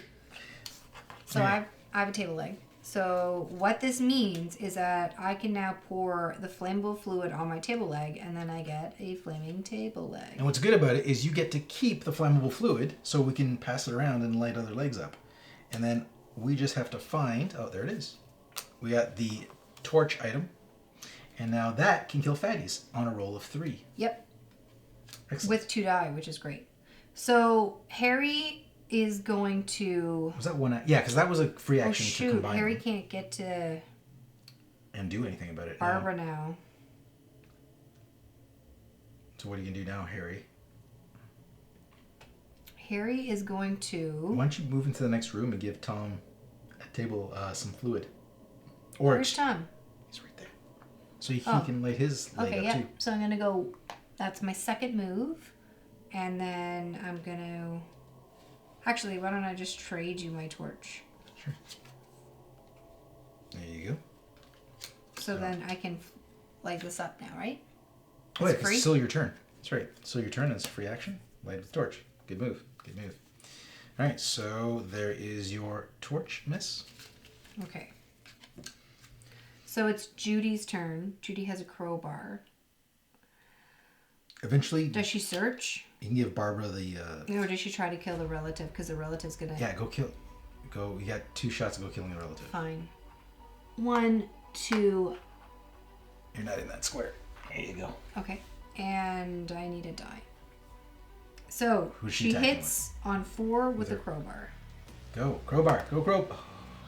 So I have a table leg. So what this means is that I can now pour the flammable fluid on my table leg, and then I get a flaming table leg. And what's good about it is you get to keep the flammable fluid so we can pass it around and light other legs up. And then we just have to find, oh, there it is. We got the torch item. And now that can kill fatties on a roll of 3. Yep. Excellent. With 2 die, which is great. So Harry is going to... Was that one? Yeah, because that was a free action to combine Harry them can't get to and do anything about it. Barbara now. So what are you going to do now, Harry? Harry is going to... Why don't you move into the next room and give Tom a table, some fluid? Or Where's Tom? He's right there. So he can light his leg Okay, up yeah. too. So I'm going to go... That's my second move. And then I'm going to... Actually, why don't I just trade you my torch? Sure. There you go. So then I can light this up now, right? Oh, wait, free? it's still your turn. That's right. Still your turn. It's a free action. Light with the torch. Good move. Good move. All right, so there is your torch, miss. Okay. So it's Judy's turn. Judy has a crowbar. Eventually, Does she search? you can give Barbara the... Or does she try to kill the relative? Because the relative's going to... Yeah, go kill... Go. You got 2 shots to go killing the relative. Fine. 1, 2... You're not in that square. There you go. Okay. And I need a die. So, Who's she she attacking hits on 4 with a crowbar. Go. Crowbar. Go, Crow. Oh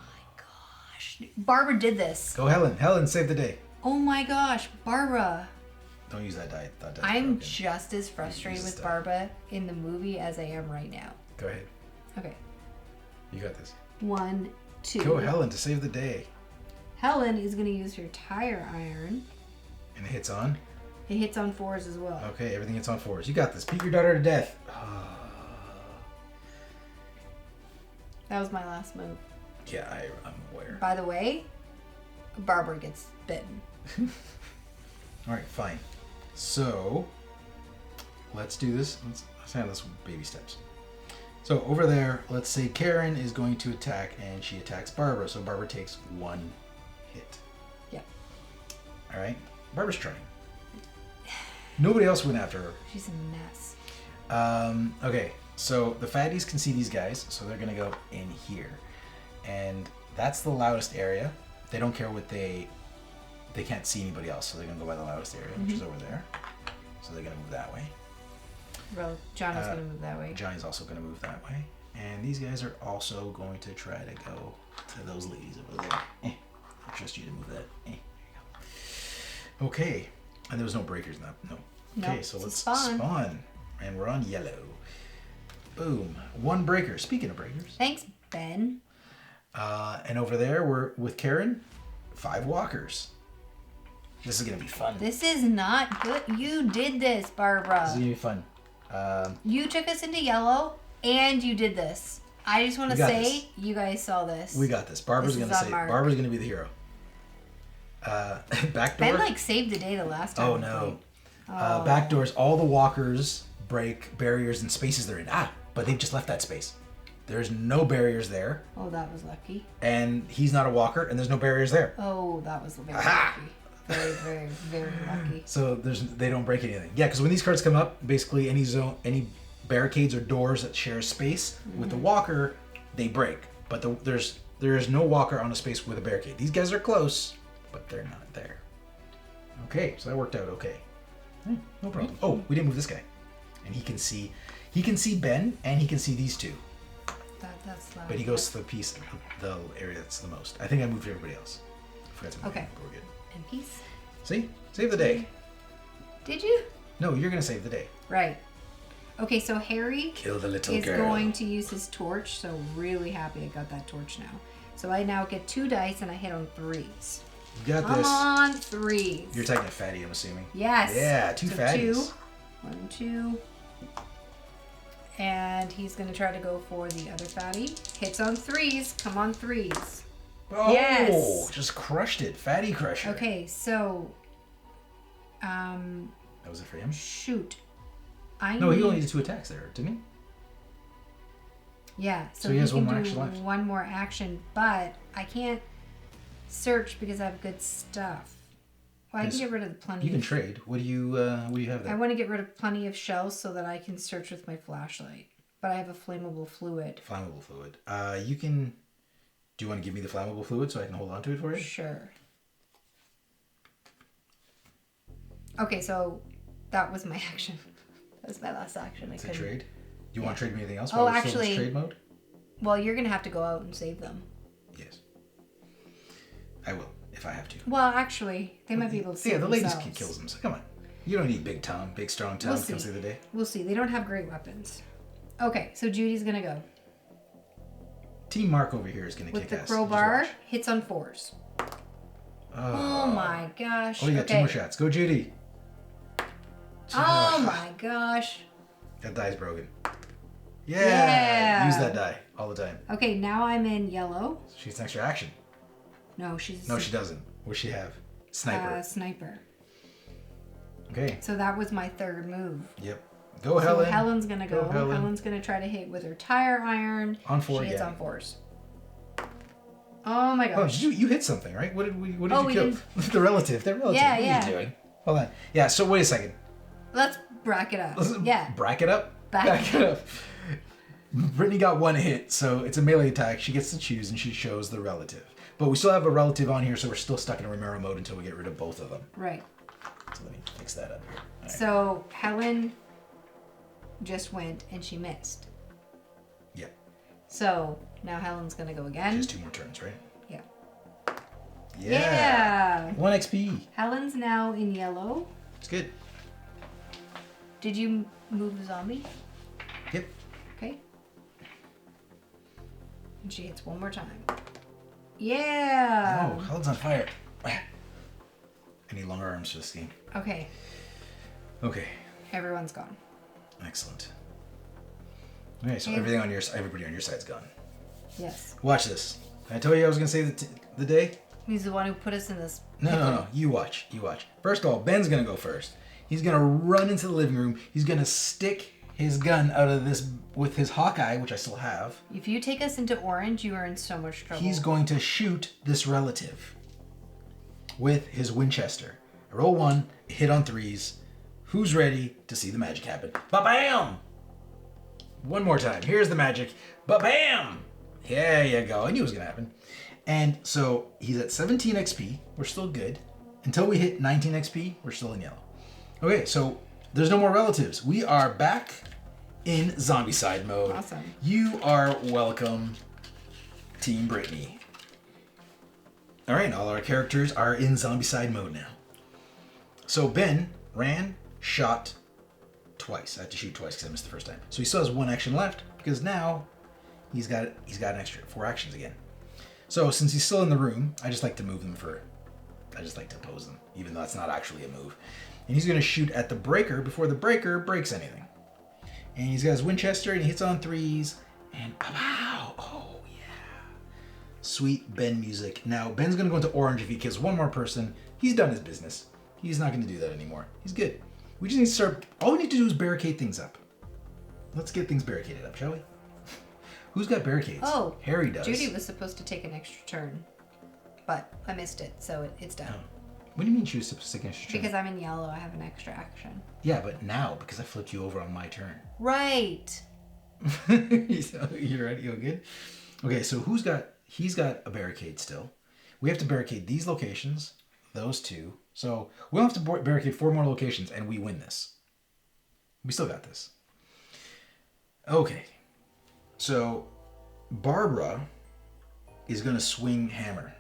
my gosh. Barbara did this. Go, Helen. Helen, save the day. Oh my gosh. Barbara. Don't use that die. That die's I'm broken. just as frustrated Use with this Barbara in the movie as I am right now. Go ahead. Okay. You got this. 1, 2. Go, Helen, to save the day. Helen is going to use her tire iron. And it hits on. It hits on 4s as well. Okay, everything hits on 4s. You got this. Beat your daughter to death. That was my last move. Yeah, I'm aware. By the way, Barbara gets bitten. All right, fine. So, let's do this. Let's handle this with baby steps. So over there, let's say Karen is going to attack, and she attacks Barbara. So Barbara takes 1 hit. Yep. All right? Barbara's trying. Nobody else went after her. She's a mess. Okay, so the fatties can see these guys, so they're going to go in here. And that's the loudest area. They don't care what they can't see anybody else, so they're going to go by the loudest area, which is over there. So they're going to move that way. Well, Johnny's going to move that way. Johnny's also going to move that way. And these guys are also going to try to go to those ladies over there. I trust you to move that. There you go. Okay. And there was no breakers in that. No. Okay, Nope, so it's a let's spawn. spawn. And we're on yellow. Boom. 1 breaker. Speaking of breakers. Thanks, Ben. And over there, we're with Karen. 5 walkers. This is going to be fun. This is not good. You did this, Barbara. This is going to be fun. You took us into yellow, and you did this. I just want to say, you guys saw this. We got this. Barbara's going to say. Barbara's going to be the hero. Back door. Ben saved the day the last time. Oh no. Back doors. All the walkers break barriers and spaces they're in. But they've just left that space. There's no barriers there. Oh, that was lucky. And he's not a walker, and there's no barriers there. Oh, that was very lucky. Very, very, very lucky. So they don't break anything. Yeah, because when these cards come up, basically any barricades or doors that share space with the walker, they break. But there is no walker on a space with a barricade. These guys are close, but they're not there. Okay, so that worked out okay. No problem. Oh, we didn't move this guy, and he can see Ben, and he can see these two. That's loud. But he goes to the area that's the most. I think I moved everybody else. I forgot to move. Okay. But we're good. And peace. See? Save the day. Did you? No, you're going to save the day. Right. Okay, so Harry Kill the little is girl. going to use his torch, so really happy I got that torch now. So I now get 2 dice and I hit on 3s. You got Come this. on, 3s. You're taking a fatty, I'm assuming. Yes. Yeah, 2 fatties. 2. 1, 2. And he's going to try to go for the other fatty. Hits on 3s. Come on, 3s. Oh, yes. Just crushed it. Fatty crusher. Okay, so... That was it for him? Shoot. No, he only did 2 attacks there, didn't he? Yeah, so he has can one more do action left. one more action, but I can't search because I have good stuff. Well, I can get rid of plenty. You can trade. What do you have there? I want to get rid of plenty of shells so that I can search with my flashlight. But I have a flammable fluid. Flammable fluid. You can... Do you want to give me the flammable fluid so I can hold on to it for you? Sure. Okay, so that was my action. That was my last action. It's a trade? Do you want to trade me anything else? Oh, while we're still in actually... this trade mode? Well, you're going to have to go out and save them. Yes. I will, if I have to. Well, actually, they might be able to save the ladies themselves. kills them. So come on. You don't need big strong Tom to come save the day. We'll see. They don't have great weapons. Okay, so Judy's going to go. Team Mark over here is going to kick With ass. the crowbar, hits on 4s. Oh my gosh. Oh, you got 2 more shots. Go, Judy. Oh my gosh. That die's broken. Yeah. Use that die all the time. Okay, now I'm in yellow. She gets an extra action. No, she's... No, she doesn't. What's she have? Sniper. Sniper. Okay. So that was my 3rd move. Yep. Go, Helen. So Helen's going to go. Helen. Helen's going to try to hit with her tire iron. On 4 She hits again. on 4s. Oh my Oh, gosh. you hit something, right? What did you kill? didn't- The relative. They're relative. Yeah, what yeah. are you doing? Hold on. Yeah, so wait a second. Let's brack it up. Yeah. Brack it up? Back it up. Brittany got 1 hit, so it's a melee attack. She gets to choose, and she shows the relative. But we still have a relative on here, so we're still stuck in a Romero mode until we get rid of both of them. Right. So let me fix that up here. All right. So Helen just went and she missed. Yeah. So now Helen's going to go again. Just 2 more turns, right? Yeah. Yeah. 1 XP. Helen's now in yellow. It's good. Did you move the zombie? Yep. Okay. And she hits 1 more time. Yeah. Oh, Helen's on fire. I need longer arms for this game. Okay. Okay. Everyone's gone. Excellent. Okay, so everybody on your side's gone. Yes. Watch this. I told you I was gonna save the day. He's the one who put us in this. No. You watch. First of all, Ben's gonna go first. He's gonna run into the living room. He's gonna stick his gun out of this with his Hawkeye, which I still have. If you take us into orange, you are in so much trouble. He's going to shoot this relative with his Winchester. I roll 1, hit on 3s. Who's ready to see the magic happen? Ba-bam! 1 more time. Here's the magic. Ba-bam! There you go. I knew it was going to happen. And so he's at 17 XP. We're still good. Until we hit 19 XP, we're still in yellow. Okay, so there's no more relatives. We are back in Zombicide mode. Awesome. You are welcome, Team Brittany. All right, all our characters are in Zombicide mode now. So Ben ran, shot twice. I had to shoot twice because I missed the first time. So he still has 1 action left because now he's got an extra 4 actions again. So since he's still in the room, I just like to move them I just like to oppose them, even though that's not actually a move. And he's going to shoot at the breaker before the breaker breaks anything. And he's got his Winchester and he hits on 3s. And pow! Oh, yeah. Sweet Ben music. Now, Ben's going to go into orange if he kills one more person. He's done his business. He's not going to do that anymore. He's good. We just need to start... All we need to do is barricade things up. Let's get things barricaded up, shall we? Who's got barricades? Oh, Harry does. Judy was supposed to take an extra turn, but I missed it, so it's done. Oh. What do you mean she was supposed to take an extra turn? Because I'm in yellow, I have an extra action. Yeah, but now, because I flipped you over on my turn. Right. You're ready? You good? Okay, so he's got a barricade still. We have to barricade these locations, those 2. So we'll have to barricade 4 more locations and we win this. We still got this. Okay. So Barbara is going to swing hammer.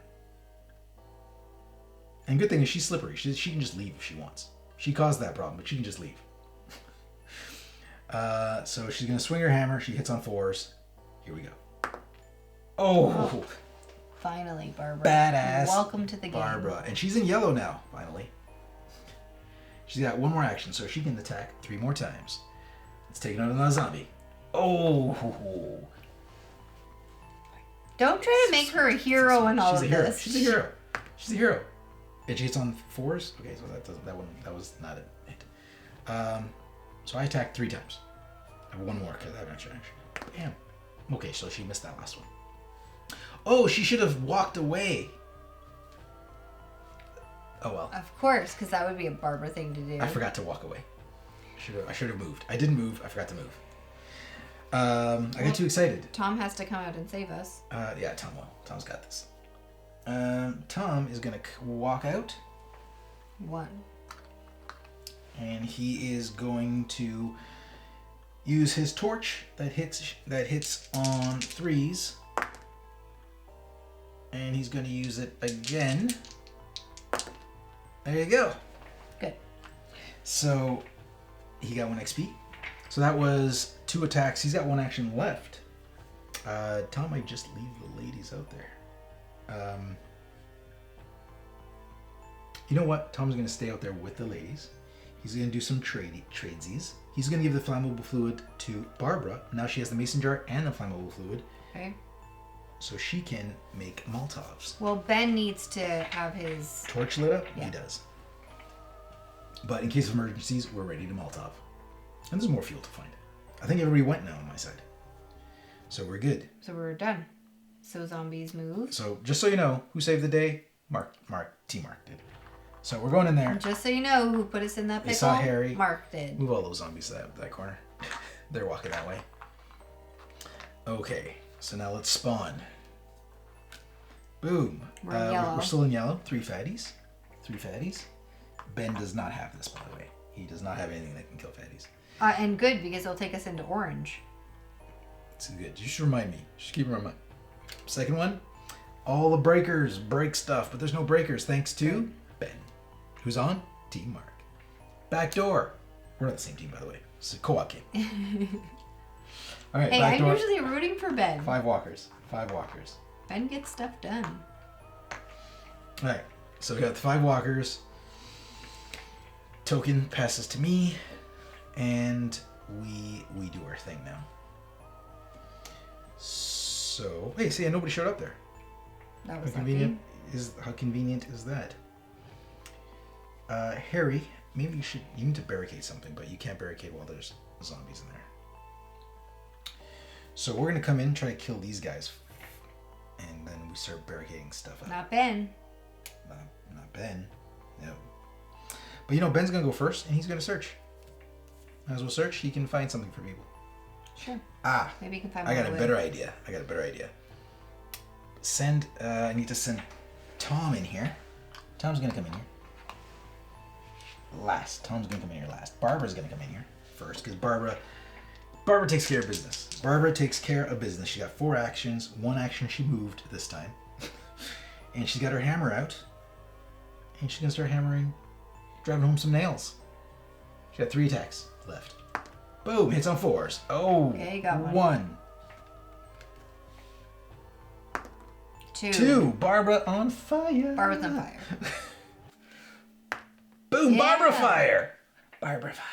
And good thing is she's slippery. She can just leave if she wants. She caused that problem, but she can just leave. So she's going to swing her hammer. She hits on 4s. Here we go. Oh! Finally, Barbara. Badass. Welcome to the game. Barbara. And she's in yellow now, finally. She's got 1 more action, so she can attack 3 more times. It's taking out another zombie. Oh! Don't try to make her a hero in all of this. She's a hero. She's a hero. And she hits on 4s? Okay, so that was not a hit. So I attacked 3 times. I have 1 more because I have an extra action. Damn. Okay, so she missed that last one. Oh, she should have walked away. Oh well. Of course, because that would be a Barbara thing to do. I forgot to walk away. I should have moved. I didn't move. I forgot to move. I got too excited. Tom has to come out and save us. Yeah, Tom will. Tom's got this. Tom is gonna walk out. 1. And he is going to use his torch that hits on 3s. And he's going to use it again. There you go. Good. So he got 1 XP. So that was 2 attacks. He's got 1 action left. Tom might just leave the ladies out there. You know what? Tom's going to stay out there with the ladies. He's going to do some tradesies. He's going to give the flammable fluid to Barbara. Now she has the mason jar and the flammable fluid. Okay. So she can make Molotovs. Well, Ben needs to have his... Torch lit up? Yeah. He does. But in case of emergencies, we're ready to Molotov. And there's more fuel to find. I think everybody went now on my side. So we're good. So we're done. So zombies move. So just so you know, who saved the day? T-Mark did. So we're going in there. And just so you know, who put us in that pickle? They saw Harry. Mark did. Move all those zombies to that corner. They're walking that way. Okay, so now let's spawn. Boom. We're in yellow. We're still in yellow. 3 fatties. 3 fatties. Ben does not have this, by the way. He does not have anything that can kill fatties. And good, because it'll take us into orange. It's good. You should remind me. Just keep reminding. Second one. All the breakers break stuff, but there's no breakers thanks to Ben. Who's on? Team Mark. Back door. We're not the same team, by the way. It's a co-op game. All right, Hey, back I'm door. usually rooting for Ben. 5 walkers. 5 walkers. Ben gets stuff done. All right. So we got the 5 walkers. Token passes to me, and we do our thing now. So hey, see, nobody showed up there. That was How convenient is that? Harry, maybe you need to barricade something, but you can't barricade while there's zombies in there. So we're gonna come in, try to kill these guys, and then we start barricading stuff up. Not Ben. Not Ben. No. But you know, Ben's gonna go first, and he's gonna search. Might as well search. He can find something for people. Sure. I Maybe you can find got more a wood. better idea. I need to send Tom in here. Tom's gonna come in here last. Barbara's gonna come in here first, because Barbara takes care of business. She got 4 actions. 1 action she moved this time. And she's got her hammer out. And she's gonna start hammering, driving home some nails. She got 3 attacks left. Boom, hits on 4s. Oh, Okay, got one. 1. 2. 2, Barbara on fire. Barbara's on fire. Boom, Yeah. Barbara fire. Barbara fire.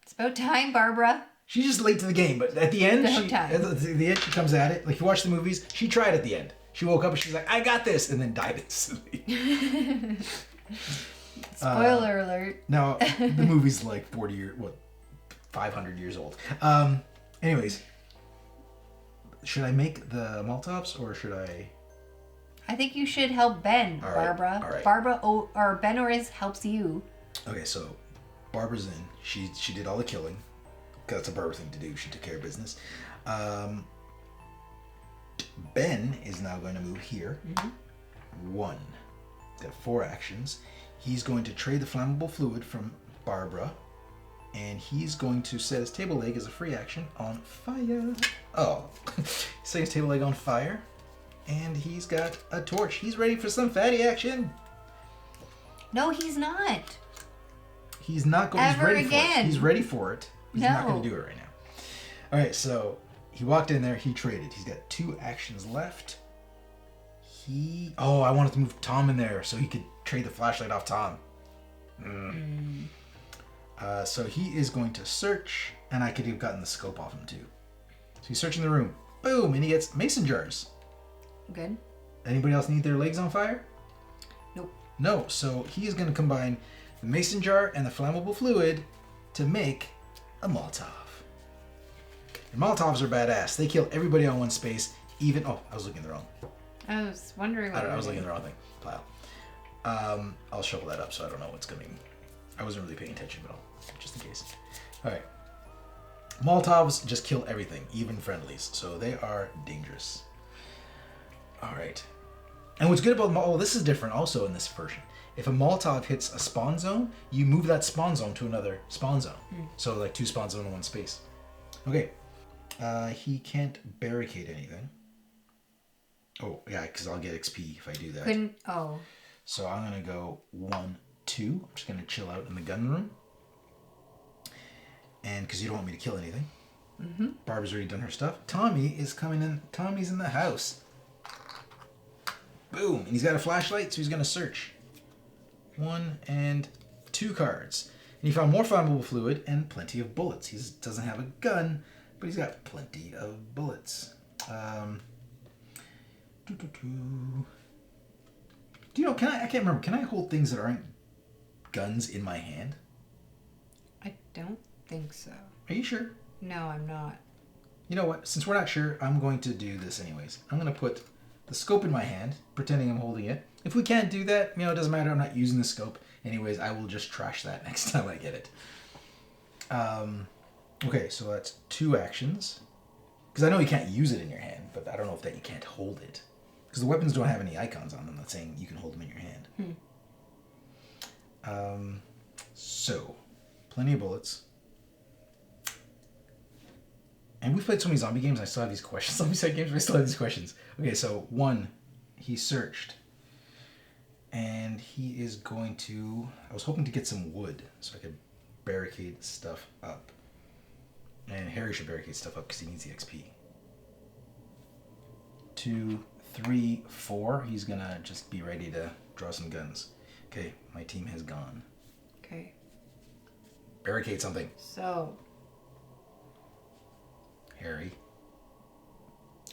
It's about time, Barbara. She's just late to the game, but at the end, No she, time. at the end, she comes at it. Like, you watch the movies, she tried at the end. She woke up and she's like, I got this, and then died instantly. Spoiler alert. Now, the movie's like 500 years old. Anyways, should I make the Molotovs or should I? I think you should help Ben, All right, Barbara. all right. Barbara or Ben Orris helps you. Okay, so Barbara's in. She did all the killing. 'Cause that's a Barbara thing to do. She took care of business. Ben is now going to move here. 1. He's got 4 actions. He's going to trade the flammable fluid from Barbara. And he's going to set his table leg as a free action on fire. Oh. Setting his table leg on fire. And he's got a torch. He's ready for some fatty action. No, he's not. He's not going Ever he's ready again. For it. He's ready for it. He's not No. going to do it right now. All right, so he walked in there. He traded. He's got 2 actions left. I wanted to move Tom in there so he could trade the flashlight off Tom. So he is going to search, and I could have gotten the scope off him too. So he's searching the room. Boom, and he gets mason jars. Good. Anybody else need their legs on fire? Nope. No, so he is going to combine the mason jar and the flammable fluid to make a Molotov. And Molotovs are badass. They kill everybody on one space, even... Oh, I was looking at the wrong... I was wondering what I was looking at the wrong thing. Pile. I'll shuffle that up so I don't know what's coming. I wasn't really paying attention, but just in case. All right. Molotovs just kill everything, even friendlies. So they are dangerous. All right. And what's good about this is different also in this version. If a Molotov hits a spawn zone, you move that spawn zone to another spawn zone. So like 2 spawn zones in one space. Okay. He can't barricade anything. Oh, yeah, because I'll get XP if I do that. So I'm going to go 1, 2. I'm just going to chill out in the gun room. And because you don't want me to kill anything. Barbara's already done her stuff. Tommy is coming in. Tommy's in the house. Boom. And he's got a flashlight, so he's going to search. 1 and 2 cards. And he found more flammable fluid and plenty of bullets. He doesn't have a gun, but he's got plenty of bullets. Do you know, I can't remember, can I hold things that aren't guns in my hand? I don't think so. Are you sure? No, I'm not. You know what? Since we're not sure, I'm going to do this anyways. I'm going to put the scope in my hand, pretending I'm holding it. If we can't do that, it doesn't matter. I'm not using the scope. Anyways, I will just trash that next time I get it. Okay, so that's 2 actions. Because I know you can't use it in your hand, but I don't know if that you can't hold it. Because the weapons don't have any icons on them that's saying you can hold them in your hand. So, plenty of bullets. And we've played so many zombie games, I still have these questions. Zombicide games, I still have these questions. Okay, so 1, he searched. And he is going to... I was hoping to get some wood so I could barricade stuff up. And Harry should barricade stuff up because he needs the XP. 2, 3, 4. He's going to just be ready to draw some guns. Okay, my team has gone. Okay. Barricade something. So. Harry.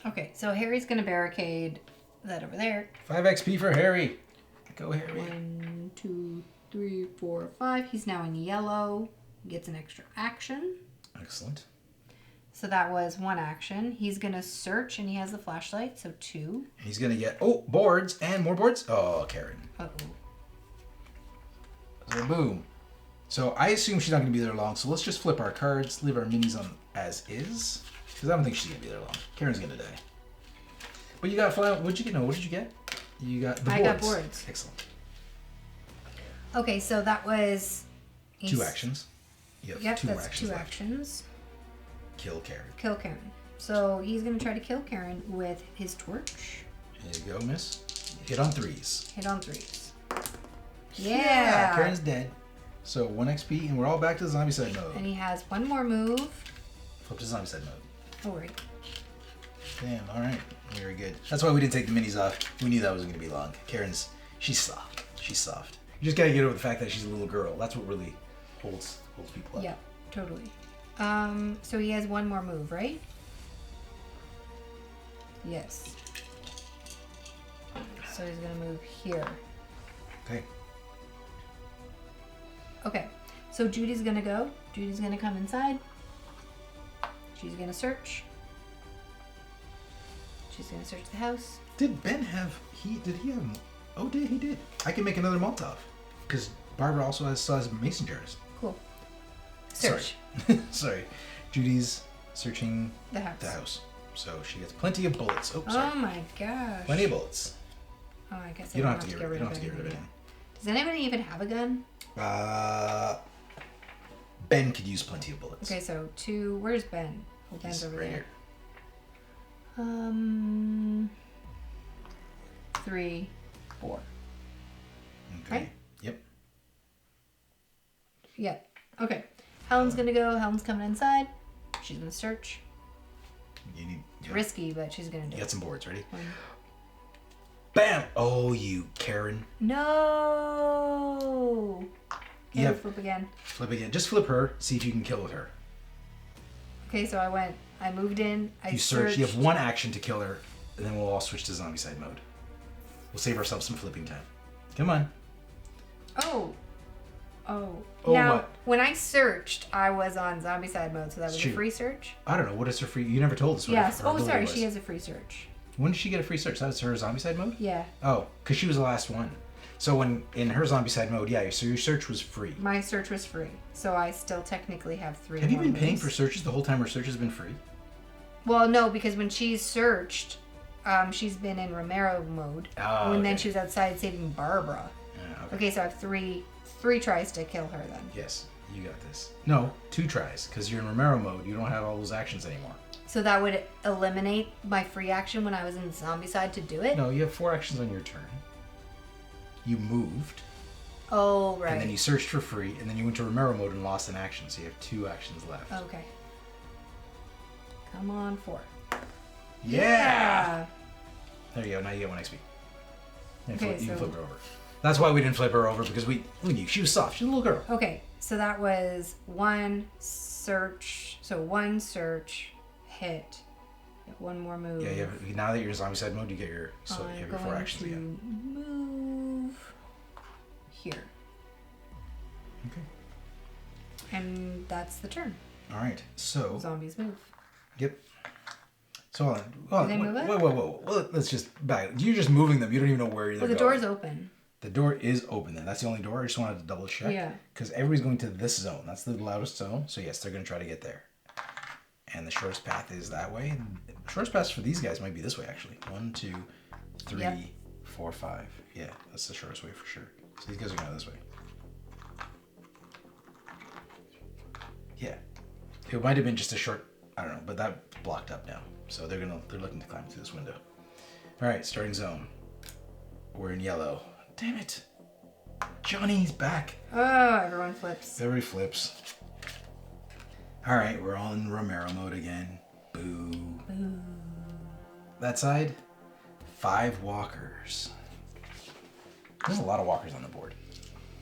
Okay, so Harry's going to barricade that over there. 5 XP for Harry. Go, Harry. 1, 2, 3, 4, 5. He's now in yellow. He gets an extra action. Excellent. So that was 1 action. He's going to search, and he has the flashlight, so 2. He's going to get, boards and more boards. Oh, Karen. Uh-oh. So boom. So I assume she's not going to be there long, so let's just flip our cards, leave our minis on as is, because I don't think she's going to be there long. Karen's going to die. But you got, what did you get? No, what did you get? You got the boards. I got boards. Excellent. Okay, so that was... 2 actions. You have 2 more that's actions 2 left. actions. Kill Karen. Kill Karen. So he's going to try to kill Karen with his torch. There you go, miss. Hit on 3s. Hit on 3s. Yeah. Karen's dead. So 1 XP, and we're all back to the zombie side mode. And he has 1 more move. Flip to Zombicide mode. Oh, right. Damn, alright. Very good. That's why we didn't take the minis off. We knew that wasn't going to be long. She's soft. She's soft. You just got to get over the fact that she's a little girl. That's what really holds people up. Yeah, totally. So he has one more move, right? Yes. So he's gonna move here. Okay. Okay. So Judy's gonna go. Judy's gonna come inside. She's gonna search. She's gonna search the house. Did Ben have... Did he have... Oh, he did. I can make another Molotov. Because Barbara also still has mason jars. Cool. Search. Sorry. Judy's searching The house. the house. So she gets plenty of bullets. Oh, sorry. Oh my gosh. Plenty of bullets. Oh, I guess You I don't have to get rid of it. Does anybody even have a gun? Ben could use plenty of bullets. Okay, so 2. Where's Ben? Oh, Ben's He's over right there. here. 3, 4. Okay. Right? Yep. Yeah. Okay. Helen's gonna go. Helen's coming inside. She's gonna search. You need... It's risky, but she's gonna do You it. got some boards. Ready? 1. Bam! Oh, you Karen. No! Yeah. Flip again. Flip again. Just flip her. See if you can kill with her. Okay, so I moved in. You search. You have one action to kill her, and then we'll all switch to Zombicide mode. We'll save ourselves some flipping time. Come on. Oh. Oh, Now, what? when I searched, I was on Zombicide mode, so that was True. a free search. I don't know. What is her free... You never told us what Yes. her Oh, ability sorry. was. She has a free search. When did she get a free search? That was her Zombicide mode? Yeah. Oh, because she was the last one. So in her Zombicide mode, yeah, so your search was free. My search was free, so I still technically have 3 Have you more been paying moves. for searches the whole time her search has been free? Well, no, because when she's searched, she's been in Romero mode. Oh, And then okay. she was outside saving Barbara. Yeah, Okay, so I have three tries to kill her then. Yes, you got this. No, 2 tries, because you're in Romero mode. You don't have all those actions anymore. So that would eliminate my free action when I was in Zombicide to do it? No, you have 4 actions on your turn. You moved, Oh, right. and then you searched for free, and then you went to Romero mode and lost an action, so you have 2 actions left. Okay. Come on, 4. Yeah! There you go, now you get 1 XP. You Okay, can so- flip her over. That's why we didn't flip her over, because we knew she was soft. She's a little girl. Okay, so that was 1 search. So 1 search, hit. Get 1 more move. Yeah, now that you're in Zombicide mode, you get your you I'm have your 4 going actions to again. move here. Okay. And that's the turn. All right. So. Zombies move. Yep. So hold on. Did they move it? Whoa. Well, let's just back. You're just moving them. You don't even know where they're Well, the going. door's open. The door is open then. That's the only door. I just wanted to double check. Yeah. Because everybody's going to this zone. That's the loudest zone. So yes, they're going to try to get there. And the shortest path is that way. The shortest path for these guys might be this way actually. 1, 2, 3, Yep. 4, 5. Yeah, that's the shortest way for sure. So these guys are going this way. Yeah. It might have been just a short, I don't know, but that blocked up now. So they're looking to climb through this window. All right, starting zone. We're in yellow. Damn it. Johnny's back. Oh, everyone flips. Everybody flips. All right, we're all in Romero mode again. Boo. Boo. That side, 5 walkers. There's a lot of walkers on the board.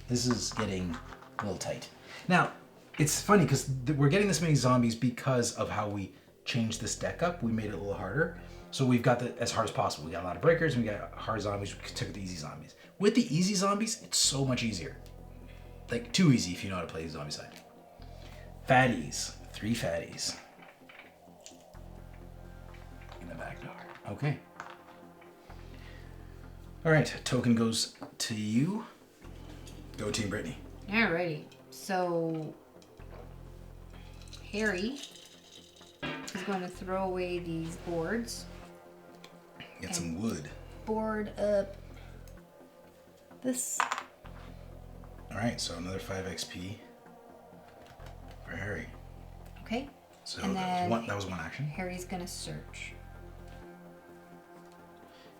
This is getting a little tight. Now, it's funny because we're getting this many zombies because of how we changed this deck up. We made it a little harder. So we've got the as hard as possible. We got a lot of breakers, and we got hard zombies. We took the easy zombies. With the easy zombies, it's so much easier. Like, too easy if you know how to play Zombicide. Fatties. 3 fatties. In the back door. Okay. All right, token goes to you. Go Team Brittany. Alrighty. So Harry is going to throw away these boards. Get some wood. Board up this. All right, so another 5 XP for Harry. Okay. So And then that was one action. Harry's gonna search.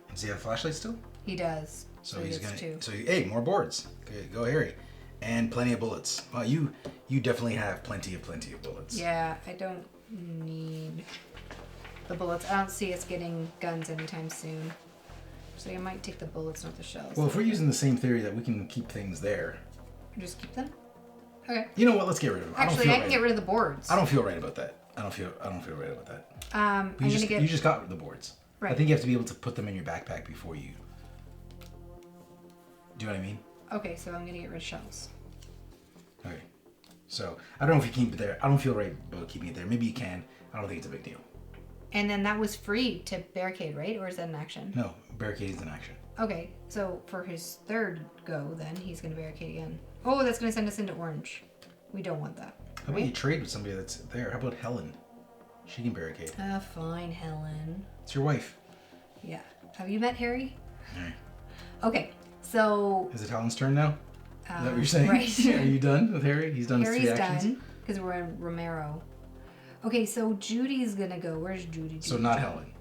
Does he have a flashlight still? He does. So he's gets gonna. 2. So hey, more boards. Okay, go Harry. And plenty of bullets. Well, you definitely have plenty of bullets. Yeah, I don't need the bullets. I don't see us getting guns anytime soon. So I might take the bullets, not the shells. Well, if we're using the same theory that we can keep things there. Just keep them? Okay. You know what? Let's get rid of them. Actually, I can get rid of the boards. I don't feel right about that. I don't feel right about that. You just got the boards. Right. I think you have to be able to put them in your backpack before you. Do you know what I mean? Okay, so I'm gonna get rid of shells. Okay. So I don't know if you keep it there. I don't feel right about keeping it there. Maybe you can. I don't think it's a big deal. And then that was free to barricade, right? Or is that an action? No, barricade is an action. Okay, so for his third go, then he's gonna barricade again. Oh, that's gonna send us into orange. We don't want that. How about you trade with somebody that's there? How about Helen? She can barricade. Fine, Helen. It's your wife. Yeah. Have you met Harry? Alright. Okay, so... Is it Helen's turn now? Is that what you're saying? Right. Are you done with Harry? He's done his 3 actions? Harry's done, because we're in Romero. Okay, so Judy's gonna go. Where's Judy? So not Helen.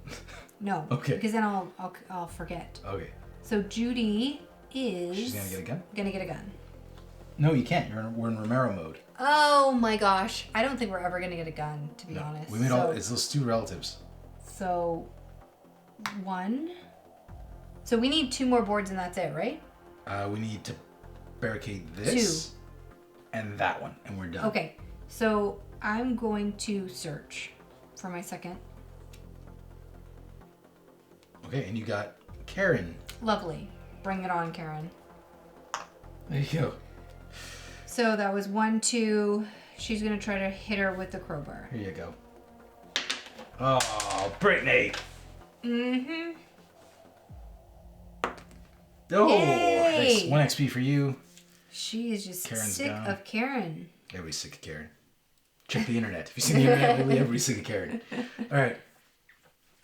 No. Okay. Because then I'll forget. Okay. So Judy is... She's gonna get a gun? Gonna get a gun. No, you can't. We're in Romero mode. Oh my gosh. I don't think we're ever gonna get a gun, to be honest. We made it's those 2 relatives. So, 1. So we need 2 more boards and that's it, right? We need to barricade this. 2. And that one, and we're done. Okay, so I'm going to search for my second. Okay, and you got Karen. Lovely. Bring it on, Karen. There you go. So that was 1, 2. She's gonna try to hit her with the crowbar. Here you go. Oh, Brittany. Mm-hmm. Oh, Yay! nice. 1 XP for you. She is just Karen's sick gone. of Karen. Everybody's sick of Karen. Check the internet. If you see the internet, really everybody's sick of Karen. All right.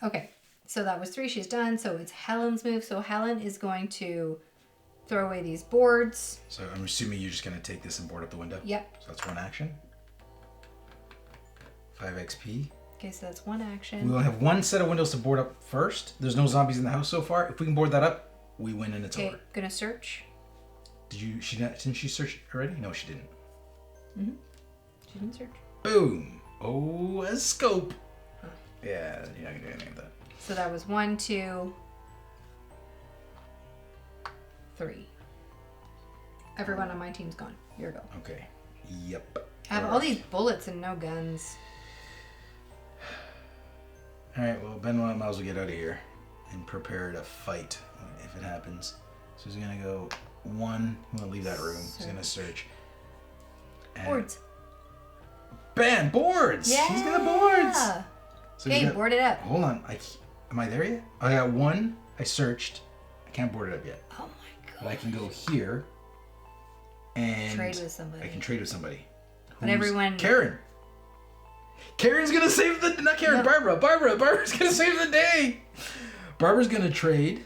Okay, so that was 3. She's done. So it's Helen's move. So Helen is going to throw away these boards. So I'm assuming you're just going to take this and board up the window? Yep. So that's 1 action. 5 XP. Okay, so that's 1 action. We only have 1 set of windows to board up first. There's no zombies in the house so far. If we can board that up, we win and it's over. Gonna search. Didn't she search already? No, she didn't. Mm-hmm. She didn't search. Boom. Oh, a scope. Huh. Yeah, you're not gonna do anything with that. So that was 1, 2, 3. Everyone on my team's gone. Here we go. Okay. Yep. I have all these bullets and no guns. Alright, well, Benoit might as well get out of here and prepare to fight if it happens. So he's gonna go 1. I'm gonna leave that room. He's gonna search. And Boards. Bam! Boards! Yeah! He's got boards! So Okay, board it up. Hold on. Am I there yet? I got 1. I searched. I can't board it up yet. Oh my god. But I can go here and trade with somebody. I can trade with somebody. But everyone... Karen. Karen's gonna save the... Not Karen, no. Barbara's gonna save the day. Barbara's gonna trade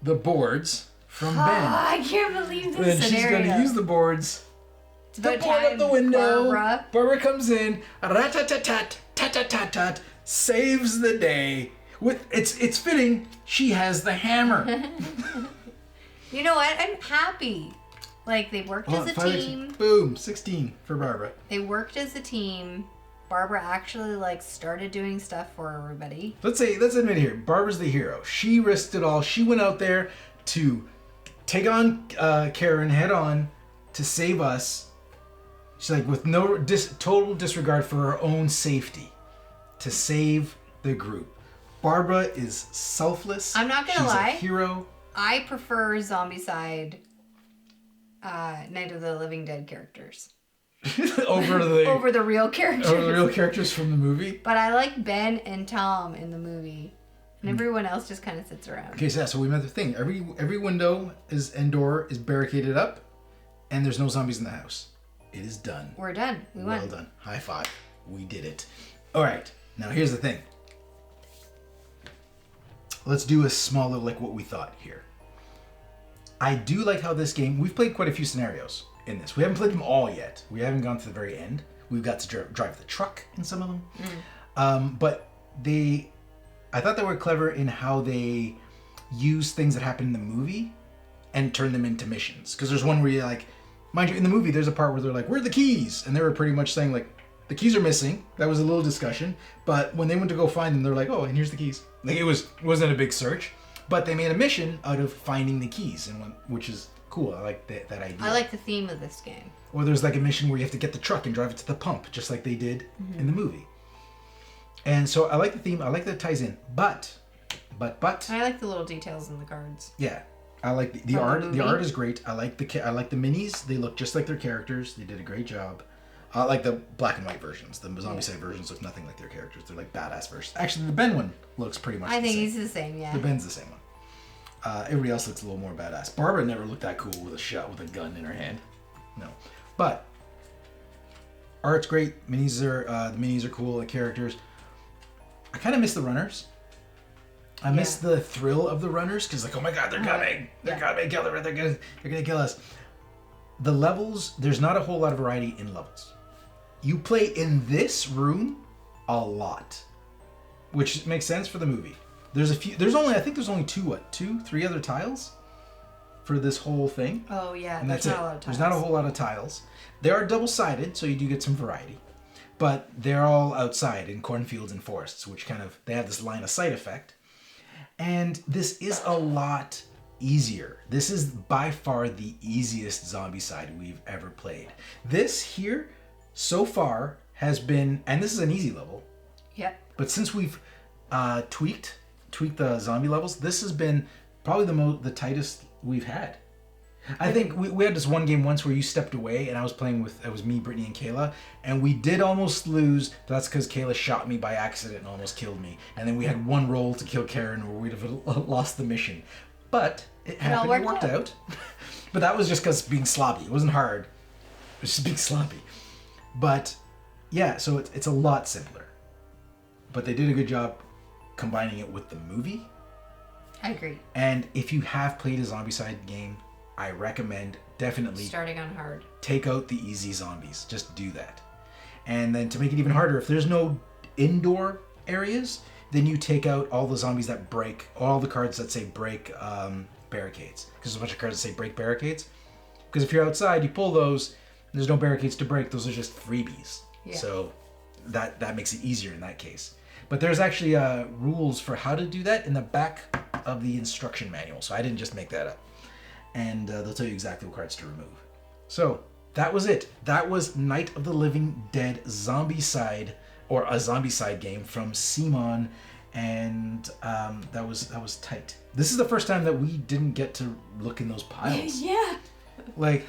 the boards from Ben. I can't believe this and scenario. She's gonna use the boards to board up the window. Barbara comes in, rat-tat-tat-tat, tat-tat-tat-tat, saves the day. It's fitting. She has the hammer. You know what? I'm happy. Like, they worked as a team. Boom, 16 for Barbara. They worked as a team. Barbara actually, like, started doing stuff for everybody. Let's admit here, Barbara's the hero. She risked it all. She went out there to take on Karen head on to save us. She's like, with no total disregard for her own safety, to save the group. Barbara is selfless. I'm not gonna lie. She's a hero. I prefer Zombicide Night of the Living Dead characters. over the real characters. Over the real characters from the movie. But I like Ben and Tom in the movie. And everyone else just kind of sits around. Okay, so we met the thing. Every window and door is barricaded up, and there's no zombies in the house. It is done. We're done. We won. Well done. High five. We did it. All right. Now here's the thing. Let's do a small little like what we thought here. I do like how this game. We've played quite a few scenarios in this. We haven't played them all yet. We haven't gone to the very end. We've got to drive the truck in some of them. But I thought they were clever in how they use things that happen in the movie and turn them into missions. Because there's one where you like, Mind you, in the movie, there's a part where they're like, "Where are the keys?" And they were pretty much saying like, "The keys are missing." That was a little discussion. But when they went to go find them, they're like, "Oh, and here's the keys." Like it wasn't a big search, but they made a mission out of finding the keys, which is cool. I like that idea. I like the theme of this game. Or there's like a mission where you have to get the truck and drive it to the pump, just like they did in the movie. And so I like the theme. I like that it ties in. But. I like the little details in the cards. Yeah, I like the art. The art is great. I like the minis. They look just like their characters. They did a great job. I like the black and white versions. The Zombicide versions look nothing like their characters. They're like badass versions. Actually, the Ben one looks pretty much. I think he's the same. Yeah. The Ben's the same one. Everybody else looks a little more badass. Barbara never looked that cool with a gun in her hand. No, but art's great. The minis are cool. The characters. I kind of miss the runners. I miss the thrill of the runners because like, oh my god, they're coming! They're coming! They're gonna kill us. The levels, there's not a whole lot of variety in levels. You play in this room a lot, which makes sense for the movie. There's a few. I think there's only three other tiles for this whole thing. Oh yeah, and that's it. There's not a whole lot of tiles. They are double-sided, so you do get some variety. But they're all outside in cornfields and forests, which they have this line of sight effect. And this is a lot easier. This is by far the easiest Zombicide we've ever played. This here, so far, has been, and this is an easy level. Yep. But since we've tweaked the zombie levels, this has been probably the tightest we've had. I think we had this one game once where you stepped away and I was playing with, it was me, Brittany, and Kayla, and we did almost lose, but that's because Kayla shot me by accident and almost killed me. And then we had one roll to kill Karen or we'd have lost the mission. But it happened, it worked out. But that was just because being sloppy. It wasn't hard. It was just being sloppy. But yeah, so it's a lot simpler. But they did a good job combining it with the movie. I agree. And if you have played a Zombicide game, I recommend definitely starting on hard. Take out the easy zombies. Just do that. And then to make it even harder, if there's no indoor areas, then you take out all the zombies that break, all the cards that say break barricades. Because there's a bunch of cards that say break barricades. Because if you're outside, you pull those, there's no barricades to break. Those are just freebies. Yeah. So that makes it easier in that case. But there's actually rules for how to do that in the back of the instruction manual. So I didn't just make that up. And they'll tell you exactly what cards to remove. So that was it. That was Night of the Living Dead Zombicide, or a Zombicide game from CMON, and that was tight. This is the first time that we didn't get to look in those piles. Yeah. Like,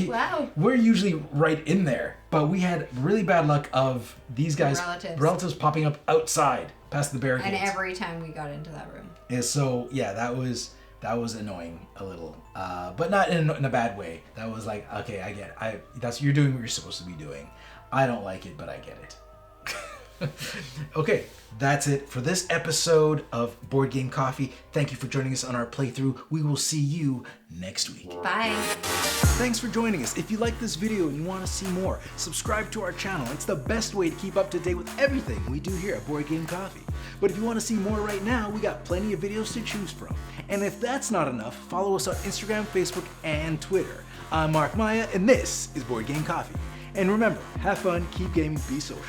wow. We're usually right in there, but we had really bad luck of these guys, relatives popping up outside past the barricades. And every time we got into that room. And so yeah, that was annoying a little, but not in a bad way. That was like, okay, I get it. You're doing what you're supposed to be doing. I don't like it, but I get it. Okay, that's it for this episode of Board Game Coffee. Thank you for joining us on our playthrough. We will see you next week. Bye. Thanks for joining us. If you like this video and you want to see more, subscribe to our channel. It's the best way to keep up to date with everything we do here at Board Game Coffee. But if you want to see more right now, we got plenty of videos to choose from. And if that's not enough, follow us on Instagram, Facebook, and Twitter. I'm Mark Maya, and this is Board Game Coffee. And remember, have fun, keep gaming, be social.